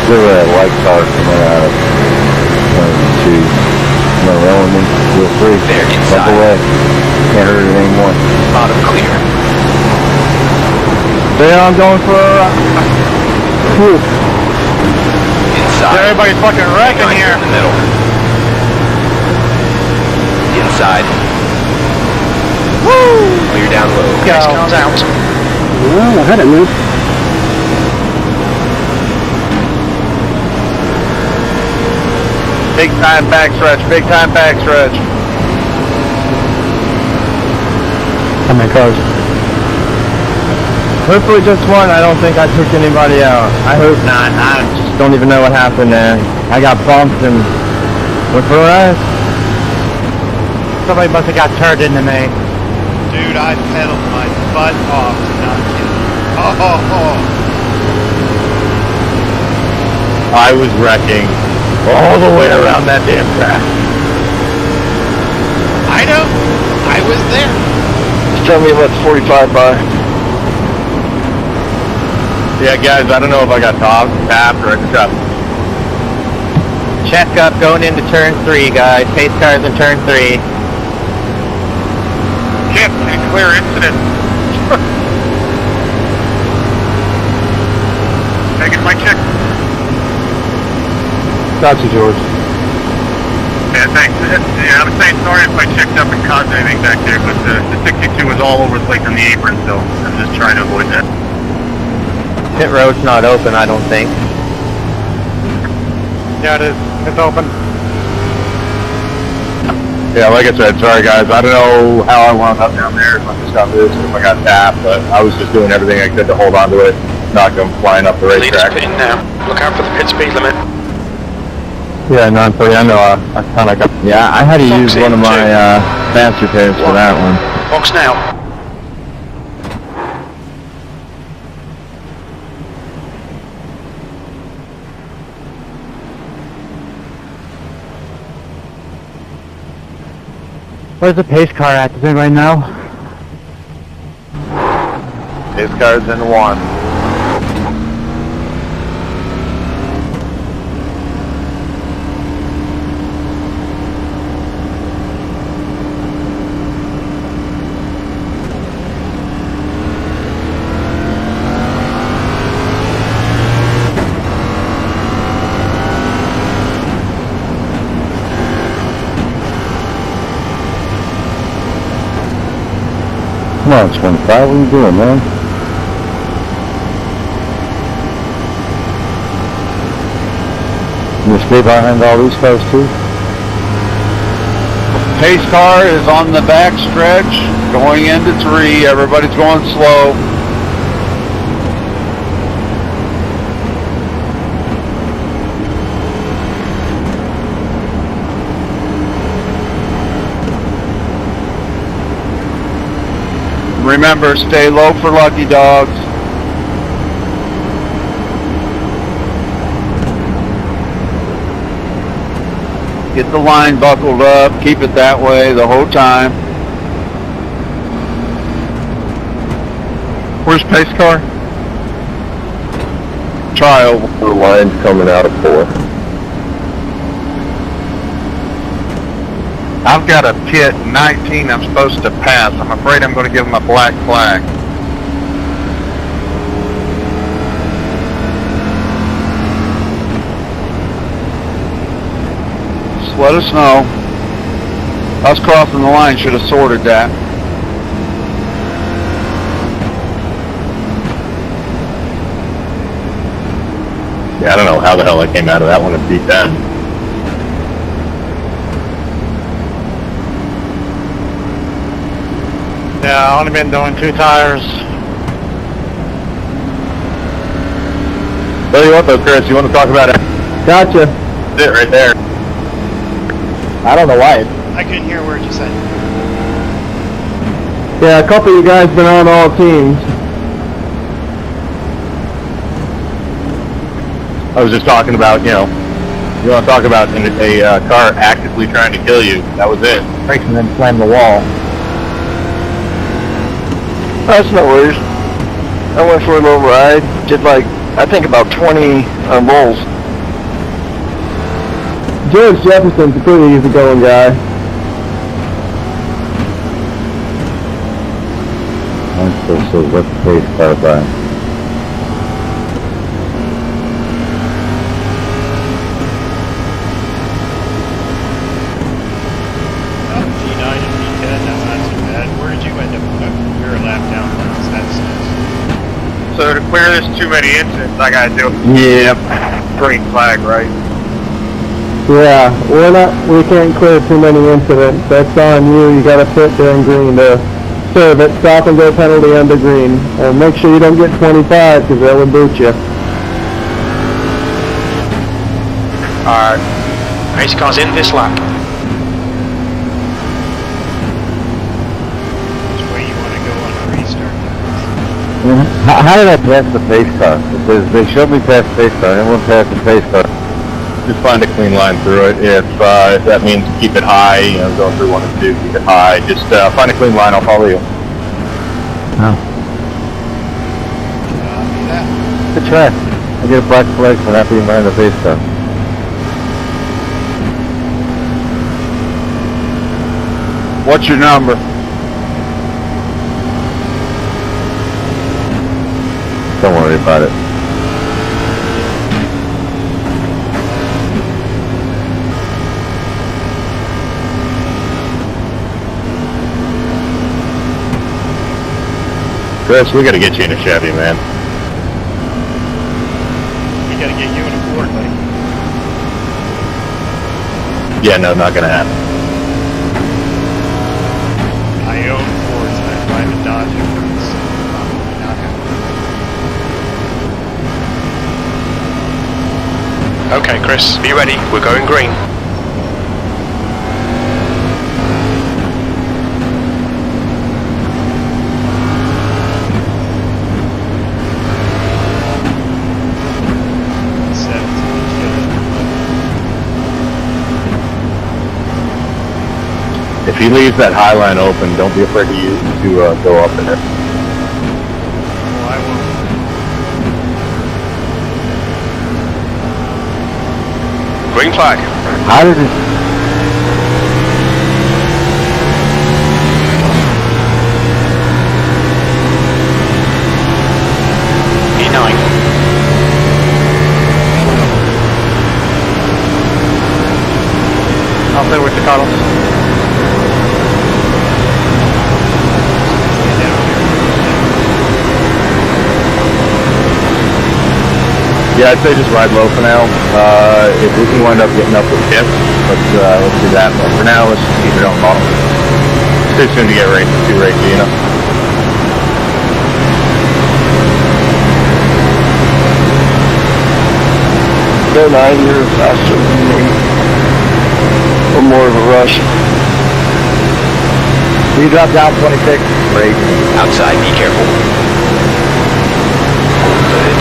There was a white car coming out of 1 2. No, rolling me. Feel free. They're inside. Bump away. Can't hurt it anymore. Bottom clear. There I'm going for Inside. Everybody's fucking wrecking Hang on, here. in the middle. Inside. Woo! Clear down low. Next car's out. Well, I had it moved. Big time backstretch, big time backstretch. How many cars? Hopefully just one. I don't think I took anybody out. I hope not. I just don't even know what happened there. I got bumped and went for a ride. Somebody must have got turned into me. Dude, I pedaled my butt off to not get Oh. I was wrecking all the way around that damn track. I know. I was there. Just tell me what's 45 by. Yeah, guys, I don't know if I got tapped or I just got Check up going into turn 3, guys. Pace cars in turn 3. Chip, and clear incident. Taking my check. Gotcha, George. Yeah, thanks. Yeah, I was saying sorry if I checked up and caused anything back there, but the 62 was all over the place on the apron, so I'm just trying to avoid that. Pit road's not open, I don't think. Yeah, it is. It's open. Yeah, like I said, sorry guys. I don't know how I wound up down there, if I just got loose, if I got tapped, but I was just doing everything I could to hold on to it, not go flying up the Leaders racetrack. pitting now. Look out for the pit speed limit. Yeah, 930. I know. I kind of got. Yeah, I had to use Foxy, one of my two. faster pairs for that one. Box now. Where's the pace car at? Does anybody know? His car's in 1. Come on, 25, what are you doing, man? You stay behind all these cars too? Pace car is on the back stretch, going into 3. Everybody's going slow. Remember, stay low for lucky dogs. Get the line buckled up, keep it that way the whole time. Where's pace car? Trial. The line's coming out of 4. I've got a pit 19 I'm supposed to pass. I'm afraid I'm going to give him a black flag. Just let us know. Us crossing the line should have sorted that. Yeah, I don't know how the hell I came out of that one and beat that. Yeah, I've only been doing 2 tires. Tell you what though, Chris, you want to talk about it? Gotcha. That's it right there. I don't know why. I couldn't hear a word you said. Yeah, a couple of you guys been on all teams. I was just talking about, you know, you want to talk about a car actively trying to kill you. That was it. Brakes and then slam the wall. That's no worries. I went for a little ride. Did like, I think about 20 rolls. George Jefferson's a pretty easygoing guy. I'm supposed to let the pace car by. G9 and G10, that's not too bad. Where did you end up? You're a lap down from us, that sucks. So to clear this too many incidents, I gotta do Yep. green flag, right? Yeah, we can't clear too many incidents. That's on you. You gotta pit during green to serve it. Stop and go penalty under green. And make sure you don't get 25 because that would boot you. Alright. Pace car's in this lap. Which way you want to go on a restart? How did I pass the pace car? Because they showed me past the pace car, and everyone passed the pace car. Just find a clean line through it. If that means keep it high, you know, going through 1 and 2, keep it high. Just find a clean line. I'll follow you. Oh. Copy that. Good try. I get a black flag for not being behind the pace car. What's your number? Don't worry about it. Chris, we gotta get you in a Chevy, man. We gotta get you in a Ford, buddy. Yeah, no, not gonna happen. I own Fords and I drive a Dodge, so probably not happening. Okay, Chris, be ready. We're going green. If he leaves that high line open, don't be afraid to go up in it. Well, I won't. Green flag. How did it? E9. I'll stay with the Carlos. Yeah, I'd say just ride low for now. If we can wind up getting up with Kip, let's do that. But for now, let's just keep it on bottom. It's too soon to get too racy, you know. Go 90 or faster than me. Or more of a rush. You drop down 26. Brake. Outside, be careful. Good.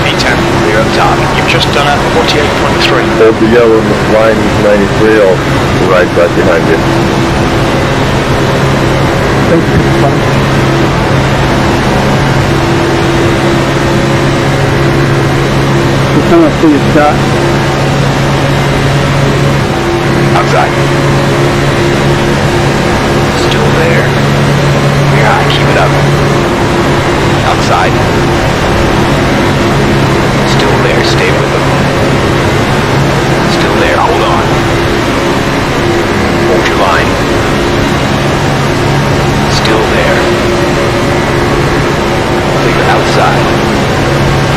E10. Clear up top. You've just done a 48.3. Hold the yellow line 93 off the right side behind you. We're coming to you, Scott. Outside. Still there. Yeah, keep it up. Outside. Still there, stay with them. Still there, hold on. Hold your line. Still there. Clear outside.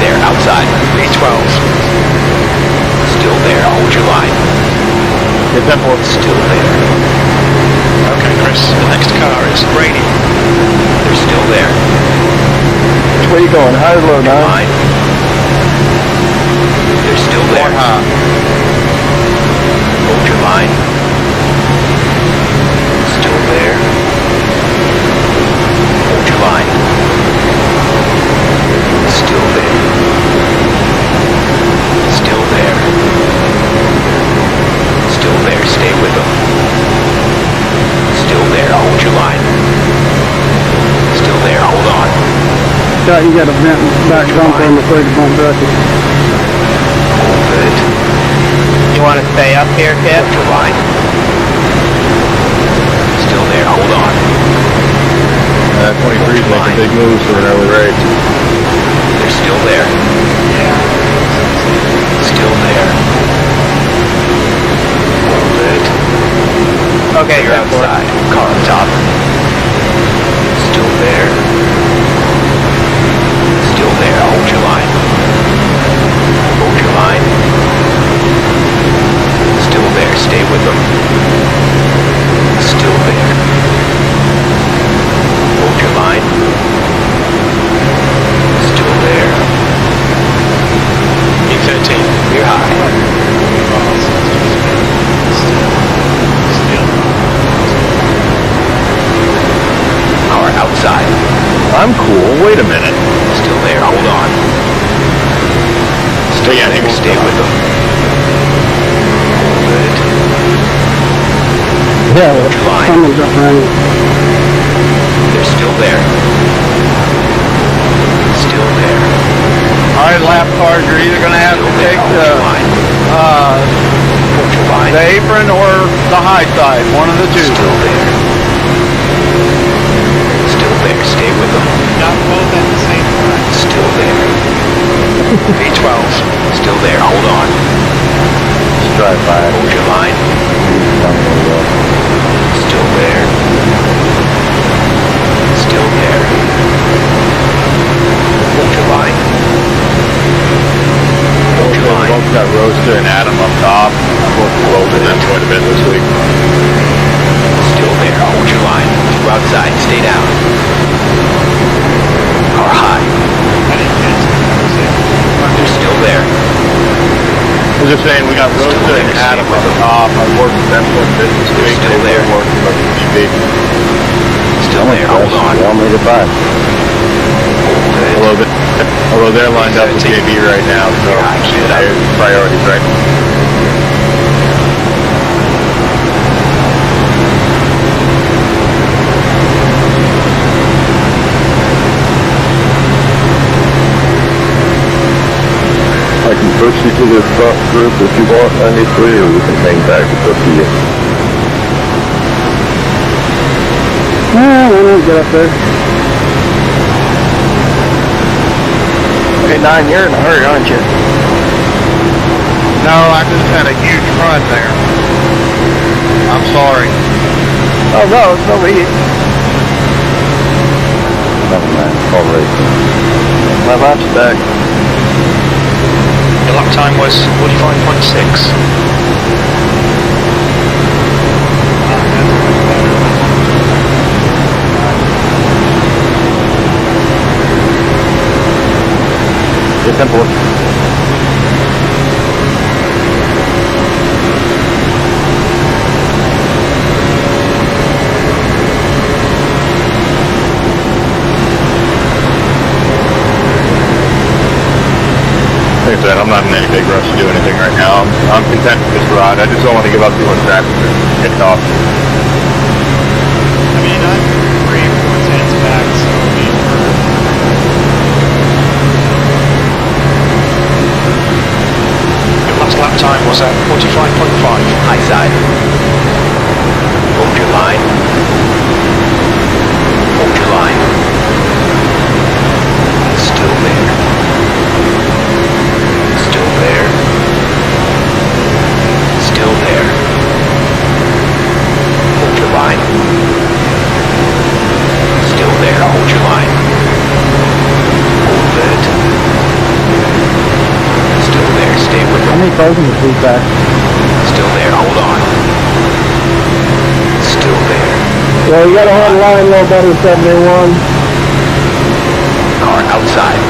There, outside. E12. Still there, hold your line. Get that more. Still there. Okay, Chris, the next car is Brady. They're still there. Which way you going? High or low, 9? Line. They're still there. Hold your line. Still there. Hold your line. Still there. Still there. Still there, stay with them. Still there, hold your line. Still there, hold on. Scott, you got a vent back bumper on the 30 bump bracket. Good. You want to stay up here, Kip? Hold your line. Still there, hold on. 23 is making big moves for an early race. They're still there. Still there. Hold it. Okay, You're outside. Car on top. Still there. Still there. Hold your line. Hold your line. Still there. Stay with them. Still there. Hold your line. Still there. E13. You're high. Power outside. I'm cool. Wait a minute. Still there. Hold on. Still Yeah, there. Stay with them. Good. Yeah, Fine. someone's up around. They're still there. Still there. All right, lap cars, you're either going to have to take the Hold your line. line. The apron or the high side, one of the two. Still there. Still there. Stay with them. Not both at the same time. Still there. V12. Still there. Hold on. Just drive by. Hold your line. Still there. Still there. Hold your line. Hold your line. Both got Roaster and Adam up top. Both floating them quite a bit this week. Still there. Hold your line. Two outside. Stay down. Car high. I didn't catch that. They're still there. I was just saying, we got Roaster and Adam up top. I worked with them for a bit this week. Still They there. were working like it should be. Still there. Hold on. Y'all made it by. Good. Although they're lined up with JB right now, so they're priorities, right? I can push you to the front group if you want, 93, or we can hang back. It's up to you. Yeah, why not get up there? Hey, 9, you're in a hurry, aren't you? No, I just had a huge run there. I'm sorry. Oh, no, it's over here. Never mind, call racing. My lap's back. Your lap time was 45.6. It's simple. Like I said, I'm not in any big rush to do anything right now. I'm content with this ride. I just don't want to give up too much track to get it off. I mean, I'm 3 or 4 tenths back, so I mean, Your last lap time was at 45.5. High side. Hold your line. Hold your line. Still there. Still there. Still there. Hold your line. Still there. Hold your line. Hold it. Still there. Stay with How them. many cars in the fleet back? Still there. Hold on. Still there. Well, you got a hard line, a little better, 71. Car outside.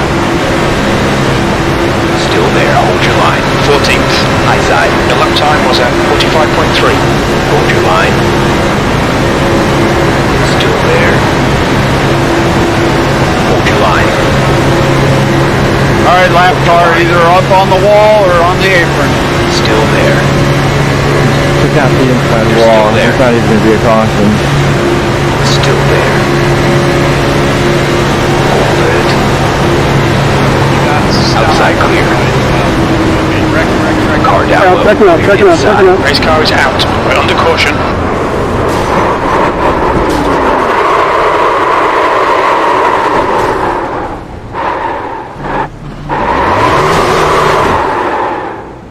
Still there. Hold your line. 14th. High side. Your lap time was at 45.3. Hold your line. Still there. Hold your line. All right, lap car, either up on the wall or on the apron. Still there. Check out the inside You're wall. still there. It's not even going to be a caution. Still there. Hold it. you got to stop. Outside clear. Okay, wreck. Car down low. Second up, Clear second up, inside. second up. Race car is out. We're under caution.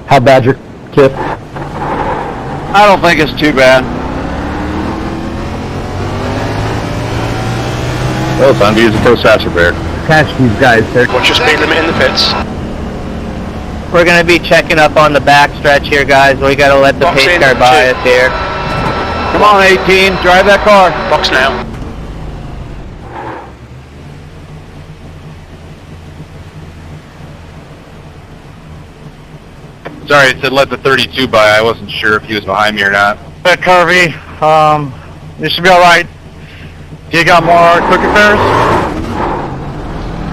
How bad your tip? I don't think it's too bad. Well, time to use the first fast repair. Catch these guys. They're What's your speed limit in the pits? We're gonna be checking up on the back stretch here, guys. We gotta let the Box pace in, car by two. us here. Come on, 18, drive that car. Box now. Sorry, it said let the 32 by. I wasn't sure if he was behind me or not. Curvy, this should be alright. You got more quick repairs?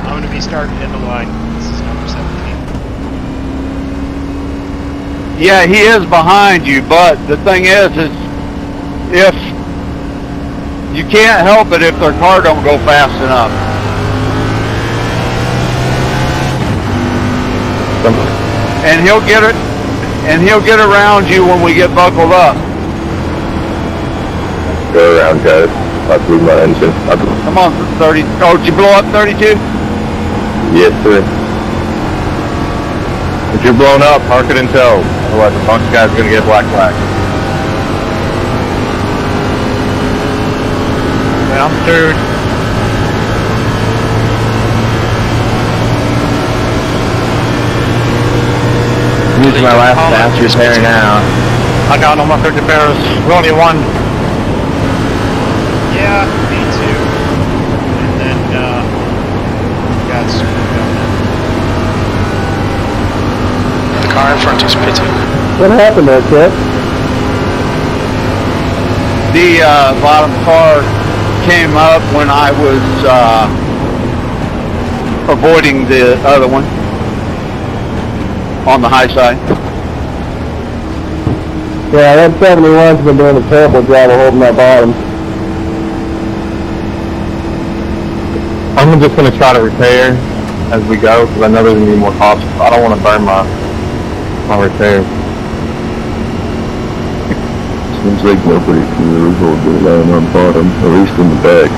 I'm going to be starting in the line. This is number 17. Yeah, he is behind you, but the thing is if you can't help it if their car don't go fast enough. And he'll get it. and he'll get around you when we get buckled up. Go around, guys. I blew my engine. Come on, 30. Oh, did you blow up 32? Yes, sir. If you're blown up, park it in tow. Otherwise, a bunch of guys are going to get black flag. Yeah, I'm screwed. Using my last fast repair now. I got no more quick repairs. We only one. Yeah, me too. And then, got screwed on it. The car in front is pitting. What happened there, Chip? The bottom car came up when I was avoiding the other one on the high side. Yeah, that 71's been doing a terrible job of holding that bottom. I'm just going to try to repair as we go, because I know there's going to be more costs. I don't want to burn my repairs. Seems like nobody can really hold the line on bottom, at least in the back.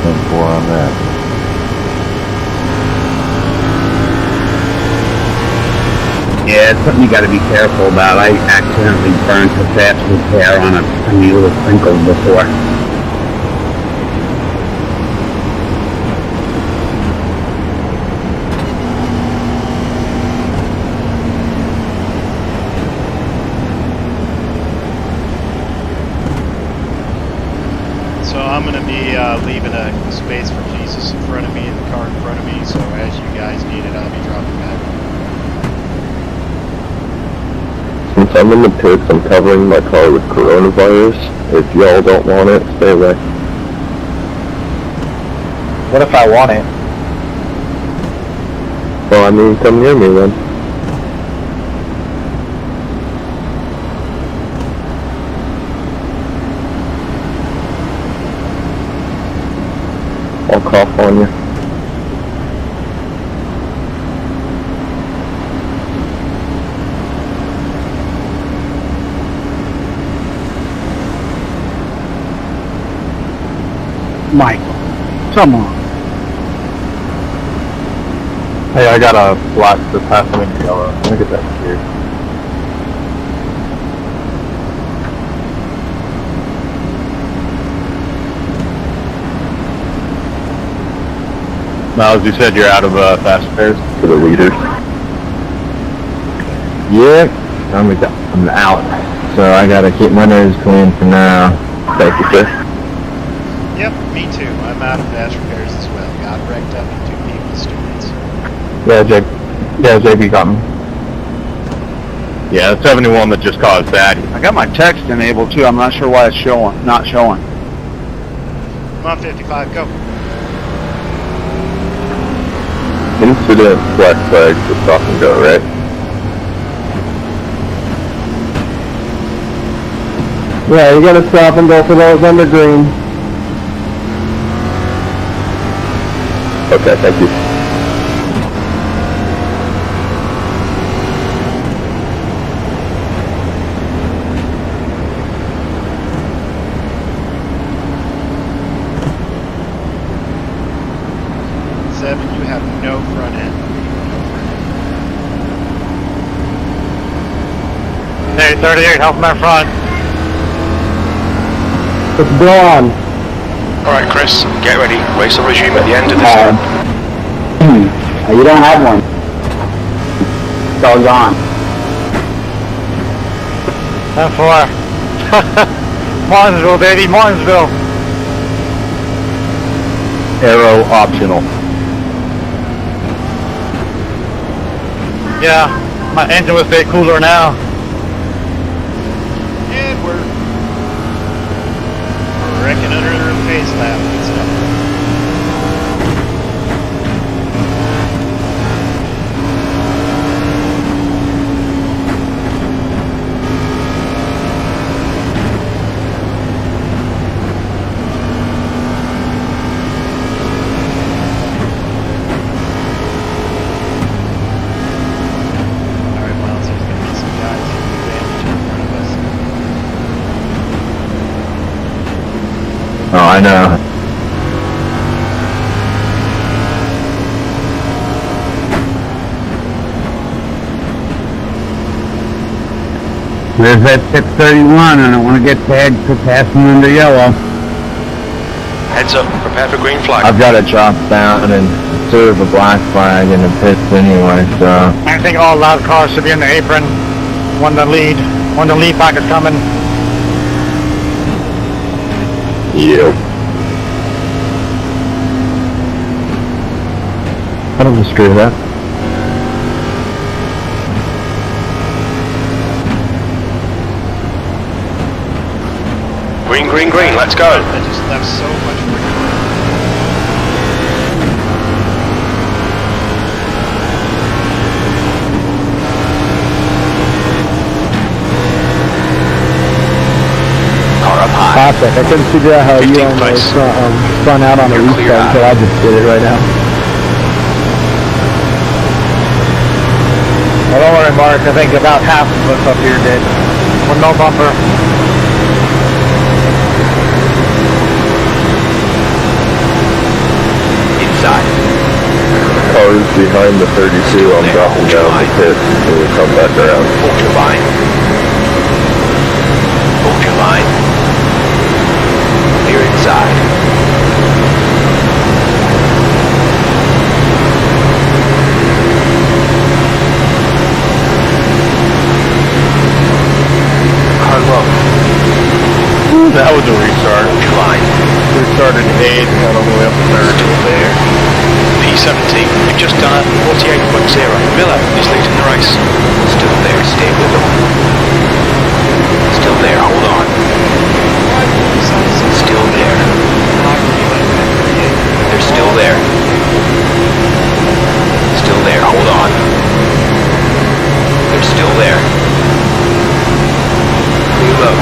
10-4 on that. Yeah, it's something you got to be careful about. I accidentally burned a fast repair on a mule of sprinkles before. So I'm going to be leaving a space for Jesus in front of me and the car in front of me, so as you guys need it, I'll be dropping back. Since I'm in the pits, I'm covering my car with coronavirus. If y'all don't want it, stay away. What if I want it? Well, I mean, come near me then. I'll cough on you. Michael, come on. Hey, I got a black that's passing into yellow. Let me get that here. Now, as you said, you're out of fast repairs. For the leader. Yeah, I'm out. So I gotta keep my nose clean for now. Thank you, sir. Yep, me too. I'm out of fast repairs as well. Got wrecked up in 2 people's students. Yeah, JB got me. Yeah, the 71 that just caused that. I got my text enabled too. I'm not sure why it's not showing. Come on, 55, go. Incident black flag to stop and go, right? Yeah, you gotta stop and go for those under green. Okay, thank you. Seven, you have no front end. Hey, 38, help my front. It's gone. Alright, Chris, get ready. Race will resume at the end of this lap. You don't have one. It's all gone. 10-4. Martinsville, baby, Martinsville. Aero optional. Yeah, my engine will stay cooler now. And we're wrecking under a pace lap. Good stuff. I know. There's that 631, and I want to get tagged for passing under yellow. Heads up, prepare for green flag. I've got to drop down and serve a black flag in the pits anyway, so. I think all loud cars should be in the apron when the lead pack is coming. Yep. I don't disagree with that. Green, green, green, let's go. I just left so much freaking room. Car up high. Classic. I couldn't figure out how you 15th place. spun out on the You're clear restart until I just did it right now. Well, don't worry, Mark. I think about half of us up here did. With no bumper. Inside. Cars behind the 32, I'm dropping down the pit and we'll come back around. Hold your line. Hold your line. Clear inside. Car low. That was a restart. Hold your line. We started 8, got all the way up to 3rd. Still there. P17, we've just done a 48.0. Miller is leading the race. Still there. Stay with them. Still there. Hold on. Still there. They're still there. Still there. Hold on. They're still there. Clear low.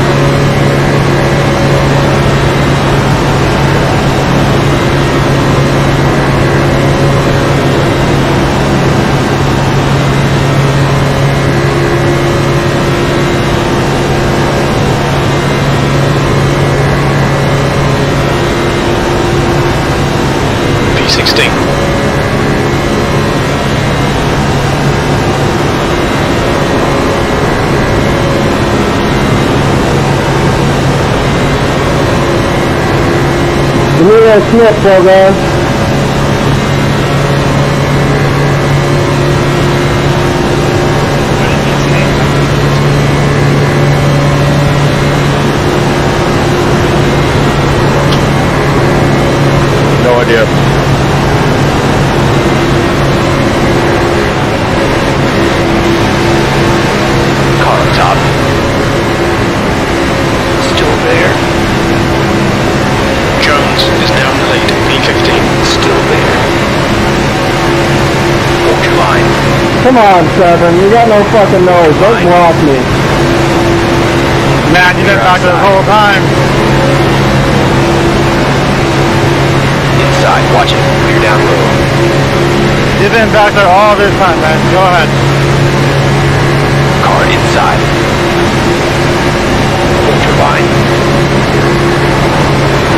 P16. Give me that snip, program. No idea. Car up top. Still there. Jones is now in the lead. P15. Still there. Hold your line. Come on, Seven. You got no fucking nose. Don't block me. Man, you didn't talk the whole time. Inside. Watch it. Clear down low. You've been back there all this time, man. Go ahead. Car inside. Hold your line.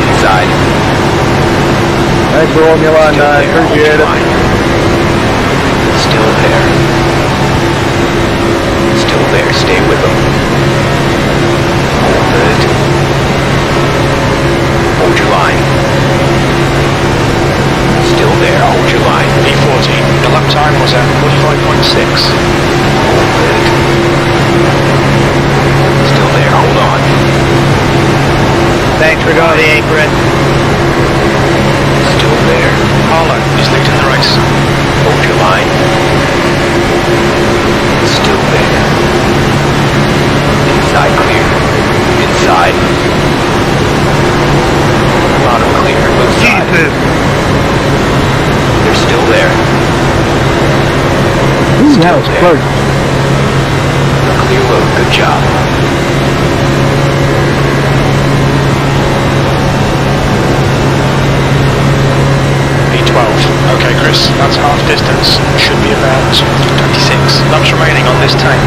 Inside. Thanks for holding your line, Still man. there. Hold Appreciate your it. line. Still there. Still there. Stay with them. Hold it. Hold your line. Still there. Hold your line. P14. The lap time was at 45.6. Hold it. Still there. Hold on. Thanks for going to the apron. Still there. Harlow is leading the race. Hold your line. Still there. Inside clear. Inside. Bottom clear. Move side. Jesus. They're still there. Ooh, that Still was there. close. Clear load. Good job. P12. Okay, Chris, that's half distance. Should be about 26 laps remaining on this tank.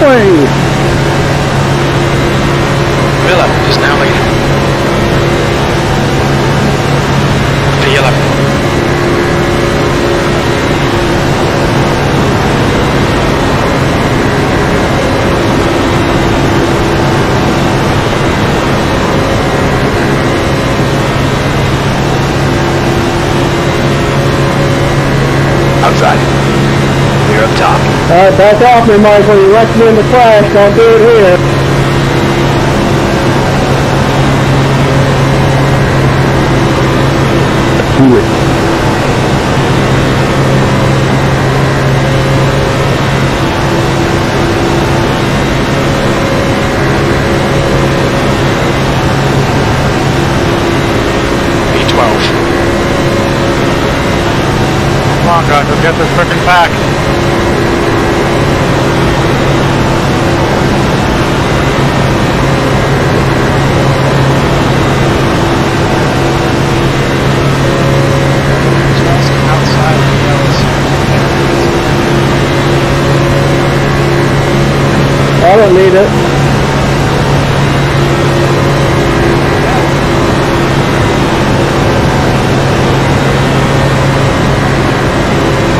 swing. Miller is now leading. P11. Outside. Clear up top. Alright, back off me, Michael. You wrecked me in the crash. Don't do it here. Do it. P12. Come on, guys, let's get this frickin' pack. I don't need it.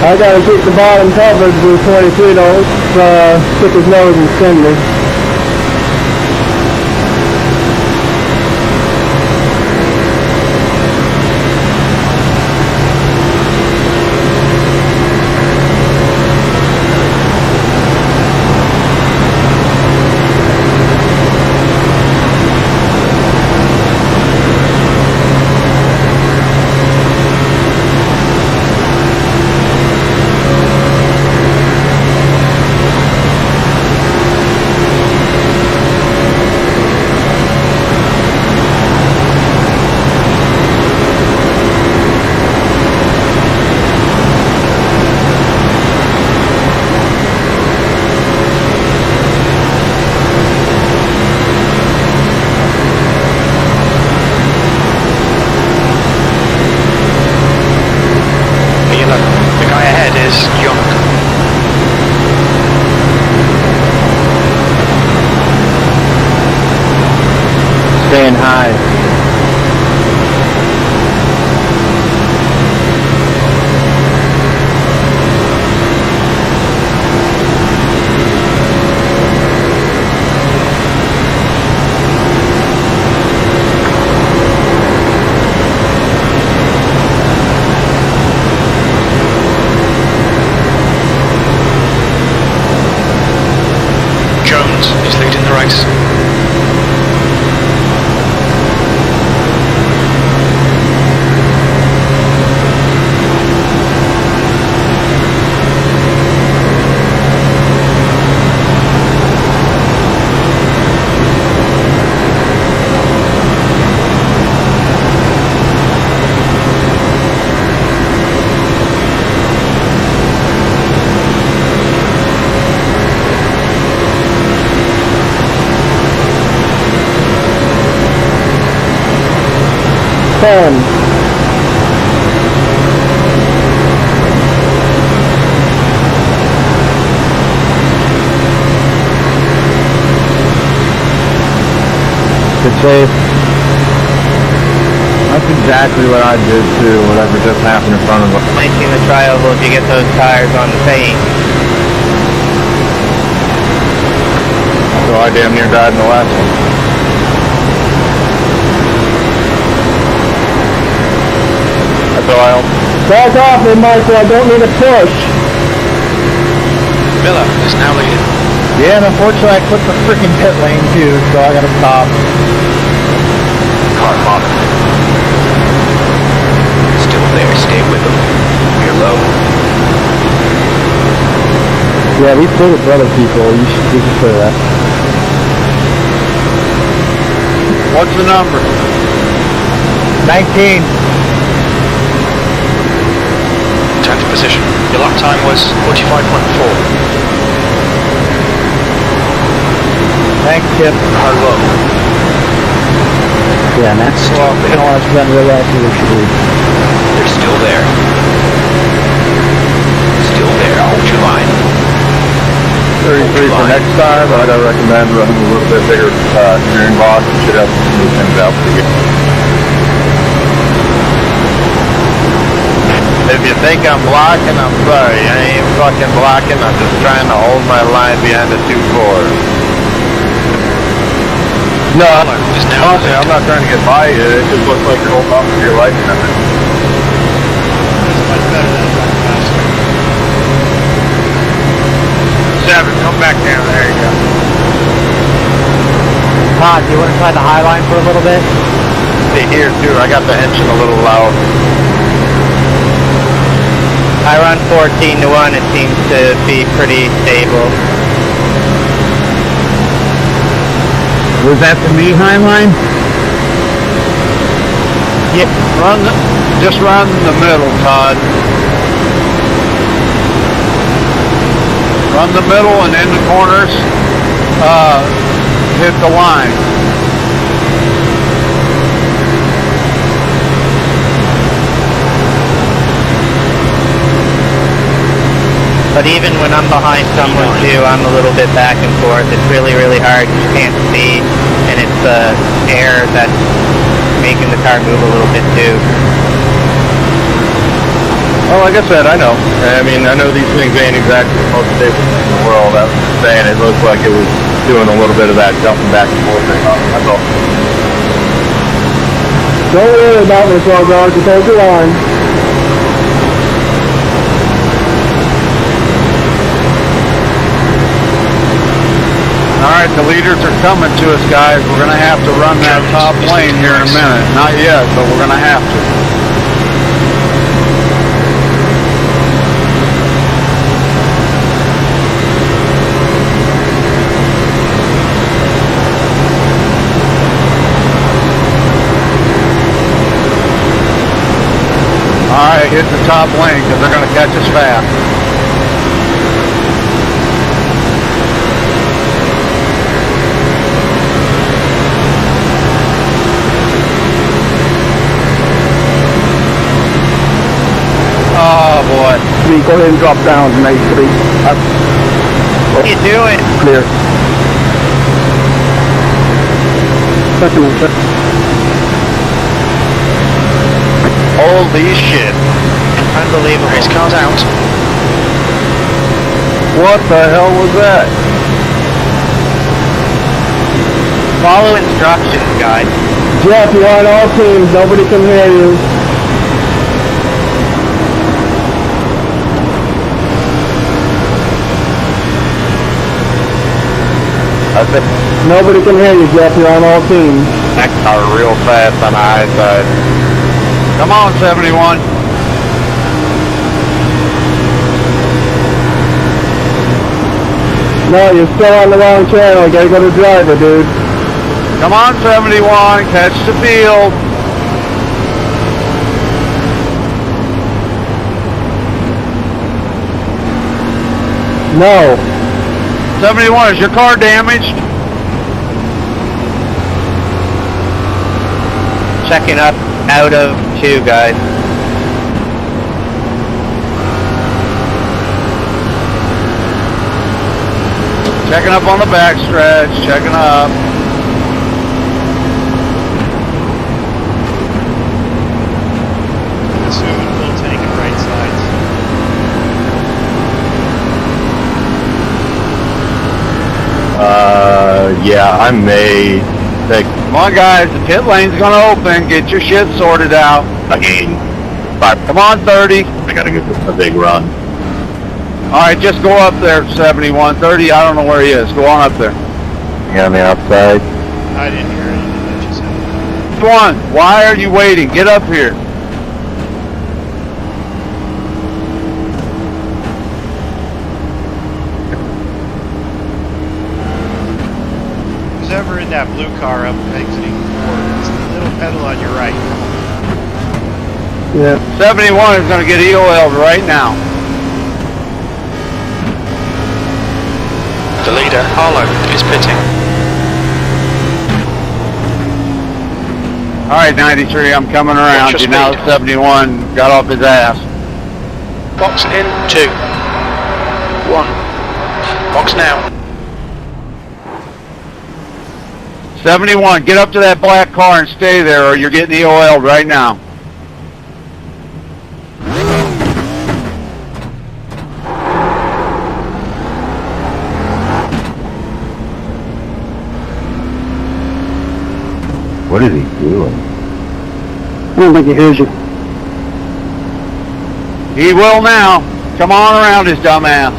I gotta keep the bottom covered so 23 don't stick his nose and send me. The guy ahead is Young. Staying high. Jones is leading the race. Good save. That's exactly what I did too, whatever just happened in front of us. Might see the tri-oval if you get those tires on the paint. So I damn near died in the last one. That's oil. Back off me, Michael. I don't need a push. Miller is now leading. Yeah, and unfortunately I clipped the freaking pit lane too, so I gotta stop. Car bottom. Still there, stay with them. You're low. Yeah, we put it for other people. You should say that. What's the number? 19. 10th position. Your lap time was 45.4. Thanks, Chip. Car low. Yeah, and that's well, penalized for that real actually. They're still there. Still there, hold your line. 33 for next time, but I'd recommend running a little bit bigger steering box. You should have to smooth things out pretty good. If you think I'm blocking, I'm sorry. I ain't fucking blocking. I'm just trying to hold my line behind the 2-4. No, Just now. honestly, I'm not trying to get by you. It just looks like you're holding on to your life. It's much better than it was last year. 7, come back down. There you go. Todd, do you want to try the high line for a little bit? See here too, I got the engine a little loud. I run 14 to 1. It seems to be pretty stable. Was that the me-high line? Yeah, just run the middle, Todd. Run the middle and in the corners, hit the line. But even when I'm behind someone too, I'm a little bit back and forth. It's really, really hard. You can't see, and it's the air that's making the car move a little bit too. Well, like I said, I know. I mean, I know these things ain't exactly the most stable thing in the world. I was just saying it looked like it was doing a little bit of that jumping back and forth thing. That's all. Don't worry about this, Dog. Just hold your line. Alright, the leaders are coming to us, guys. We're going to have to run that top lane here in a minute. Not yet, but we're going to have to. Alright, hit the top lane because they're going to catch us fast. Oh boy. Go ahead and drop down to 93. What are you doing? Clear. Second one, sir. Holy shit. Unbelievable. Race car's out. What the hell was that? Follow instructions, guys. Jeff, you're on all teams. Nobody can hear you. Nobody can hear you, Jeff. You're on all teams. That car real fast on the high side. Come on, 71. No, you're still on the wrong channel. You gotta go to driver, dude. Come on, 71. Catch the field. No. 71, is your car damaged? Checking up out of 2, guys. Checking up on the back stretch. Checking up. Assuming full tank and right sides. Yeah, I may take, Come on, guys. The pit lane's gonna open. Get your shit sorted out. again, Come on, 30. I gotta give this a big run. Alright, just go up there, 71. 30, I don't know where he is. Go on up there. You on the outside. I didn't hear anything that you said. Come on. Why are you waiting? Get up here. Who's ever in that blue car up exiting 4, it's the little pedal on your right. Yeah. 71 is gonna get EOL'd right now. The leader, Harlow, is pitting. Alright, 93, I'm coming around. What's You your now speed? 71 got off his ass. Box in 2. 1. Box now. 71, get up to that black car and stay there or you're getting EOL'd right now. What is he doing? I don't think he hears you. He will now. Come on around his dumb ass.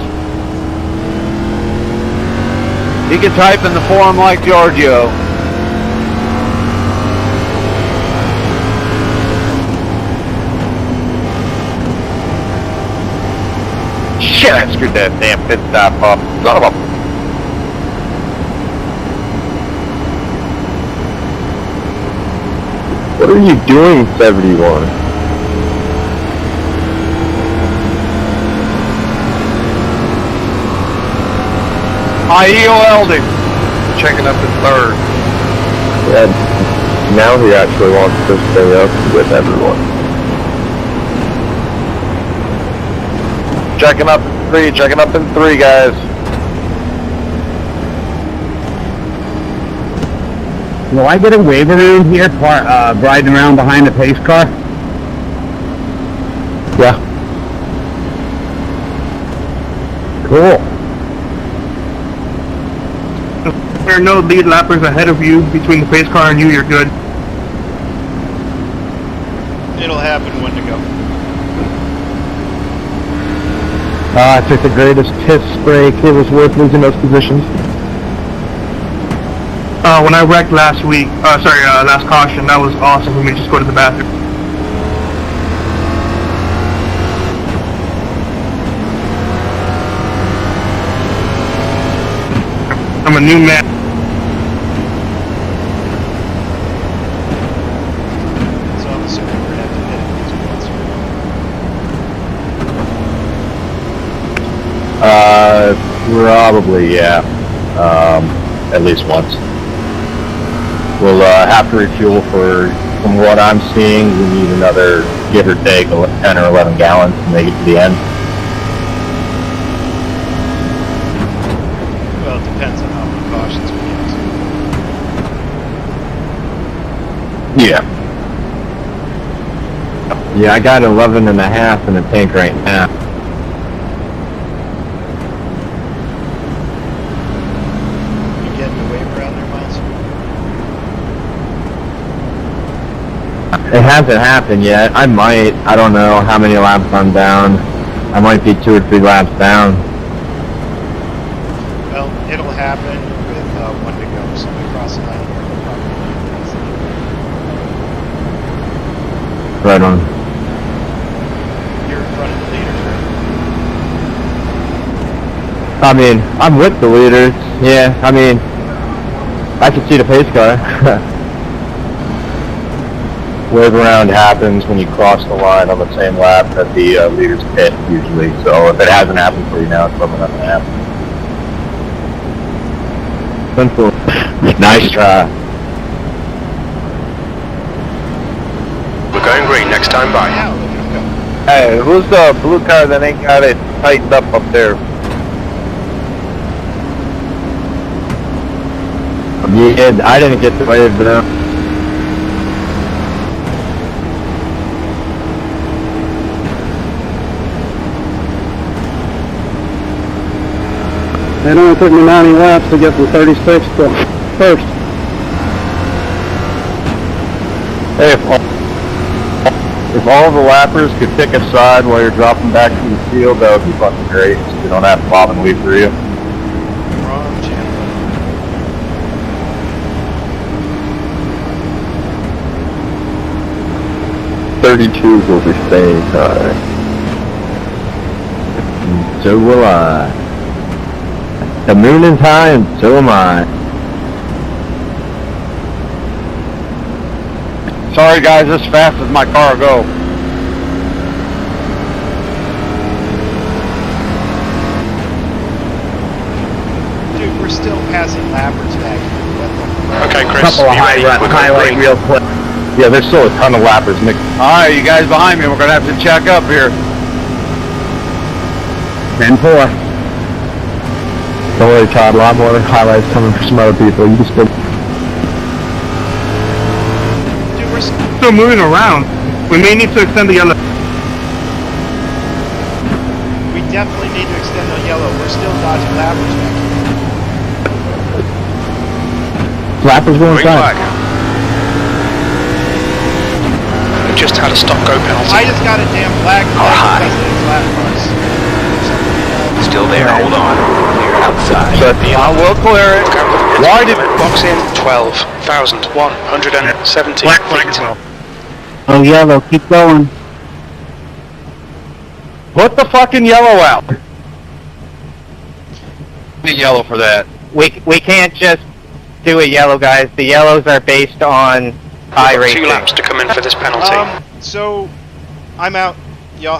He can type in the forum like Giorgio. Shit, I screwed that damn pit stop up. Son of a... What are you doing, 71? I EOL'd him. Checking up in third. Yeah, now he actually wants to stay up with everyone. Checking up in three, guys. Will I get a wave around here, riding around behind the pace car? Yeah. Cool. If there are no lead lappers ahead of you between the pace car and you, you're good. It'll happen when to go. I took the greatest piss break. It was worth losing those positions. When I wrecked last week, last caution, that was awesome for me to just go to the bathroom. I'm a new man. So I'm assuming we're gonna have to hit it these points. Probably, yeah. At least once. We'll have to refuel from what I'm seeing, we need another, give or take, 10 or 11 gallons to make it to the end. Well, it depends on how many cautions we get. Yeah. Yeah, I got 11 and a half in the tank right now. You getting your wave around there, Miles? It hasn't happened yet. I might. I don't know how many laps I'm down. I might be 2 or 3 laps down. Well, it'll happen with one to go. So we cross the line, we'll probably Right on. you're in front of the leaders, right? I mean, I'm with the leaders. Yeah, I mean, I can see the pace car. Wave around happens when you cross the line on the same lap that the leaders pit, usually. So if it hasn't happened for you now, it's probably not going to happen. Simple. Nice try. We're going green next time by. Yeah, look at him go. Hey, who's the blue car that ain't got it tightened up there? Yeah, I didn't get the wave though. It only took me 90 laps to get from 36 to first. Hey, if all the lappers could pick a side while you're dropping back to the field, that would be fucking great. So you don't have to bob and weave through you. Wrong channel. 32 will be staying high. So will I. The moon is high and so am I. Sorry guys, as fast as my car will go. Dude, we're still passing lappers back here. What the fuck? Okay, Chris, Couple of you ready? We're going highlight green. real quick. Yeah, there's still a ton of lappers mixed. Alright, you guys behind me, we're gonna have to check up here. 10-4. Don't worry, Todd. A lot more highlights coming from some other people. You just go. Dude, we're Still moving around. We may need to extend the yellow. we definitely need to extend the yellow. We're still dodging lappers back here. Flappers going Green inside. flag. We've just had a stop-go penalty. I just got a damn flag high. because of these lap cars. Still there, hold on. Clear outside. I will clear it. Why did box in 12,170 Black flag feet. as well. Oh, yellow, keep going. put the fucking yellow out? The yellow for that. We can't just do a yellow, guys. The yellows are based on We've got 2 iRacing. laps to come in for this penalty. So, I'm out.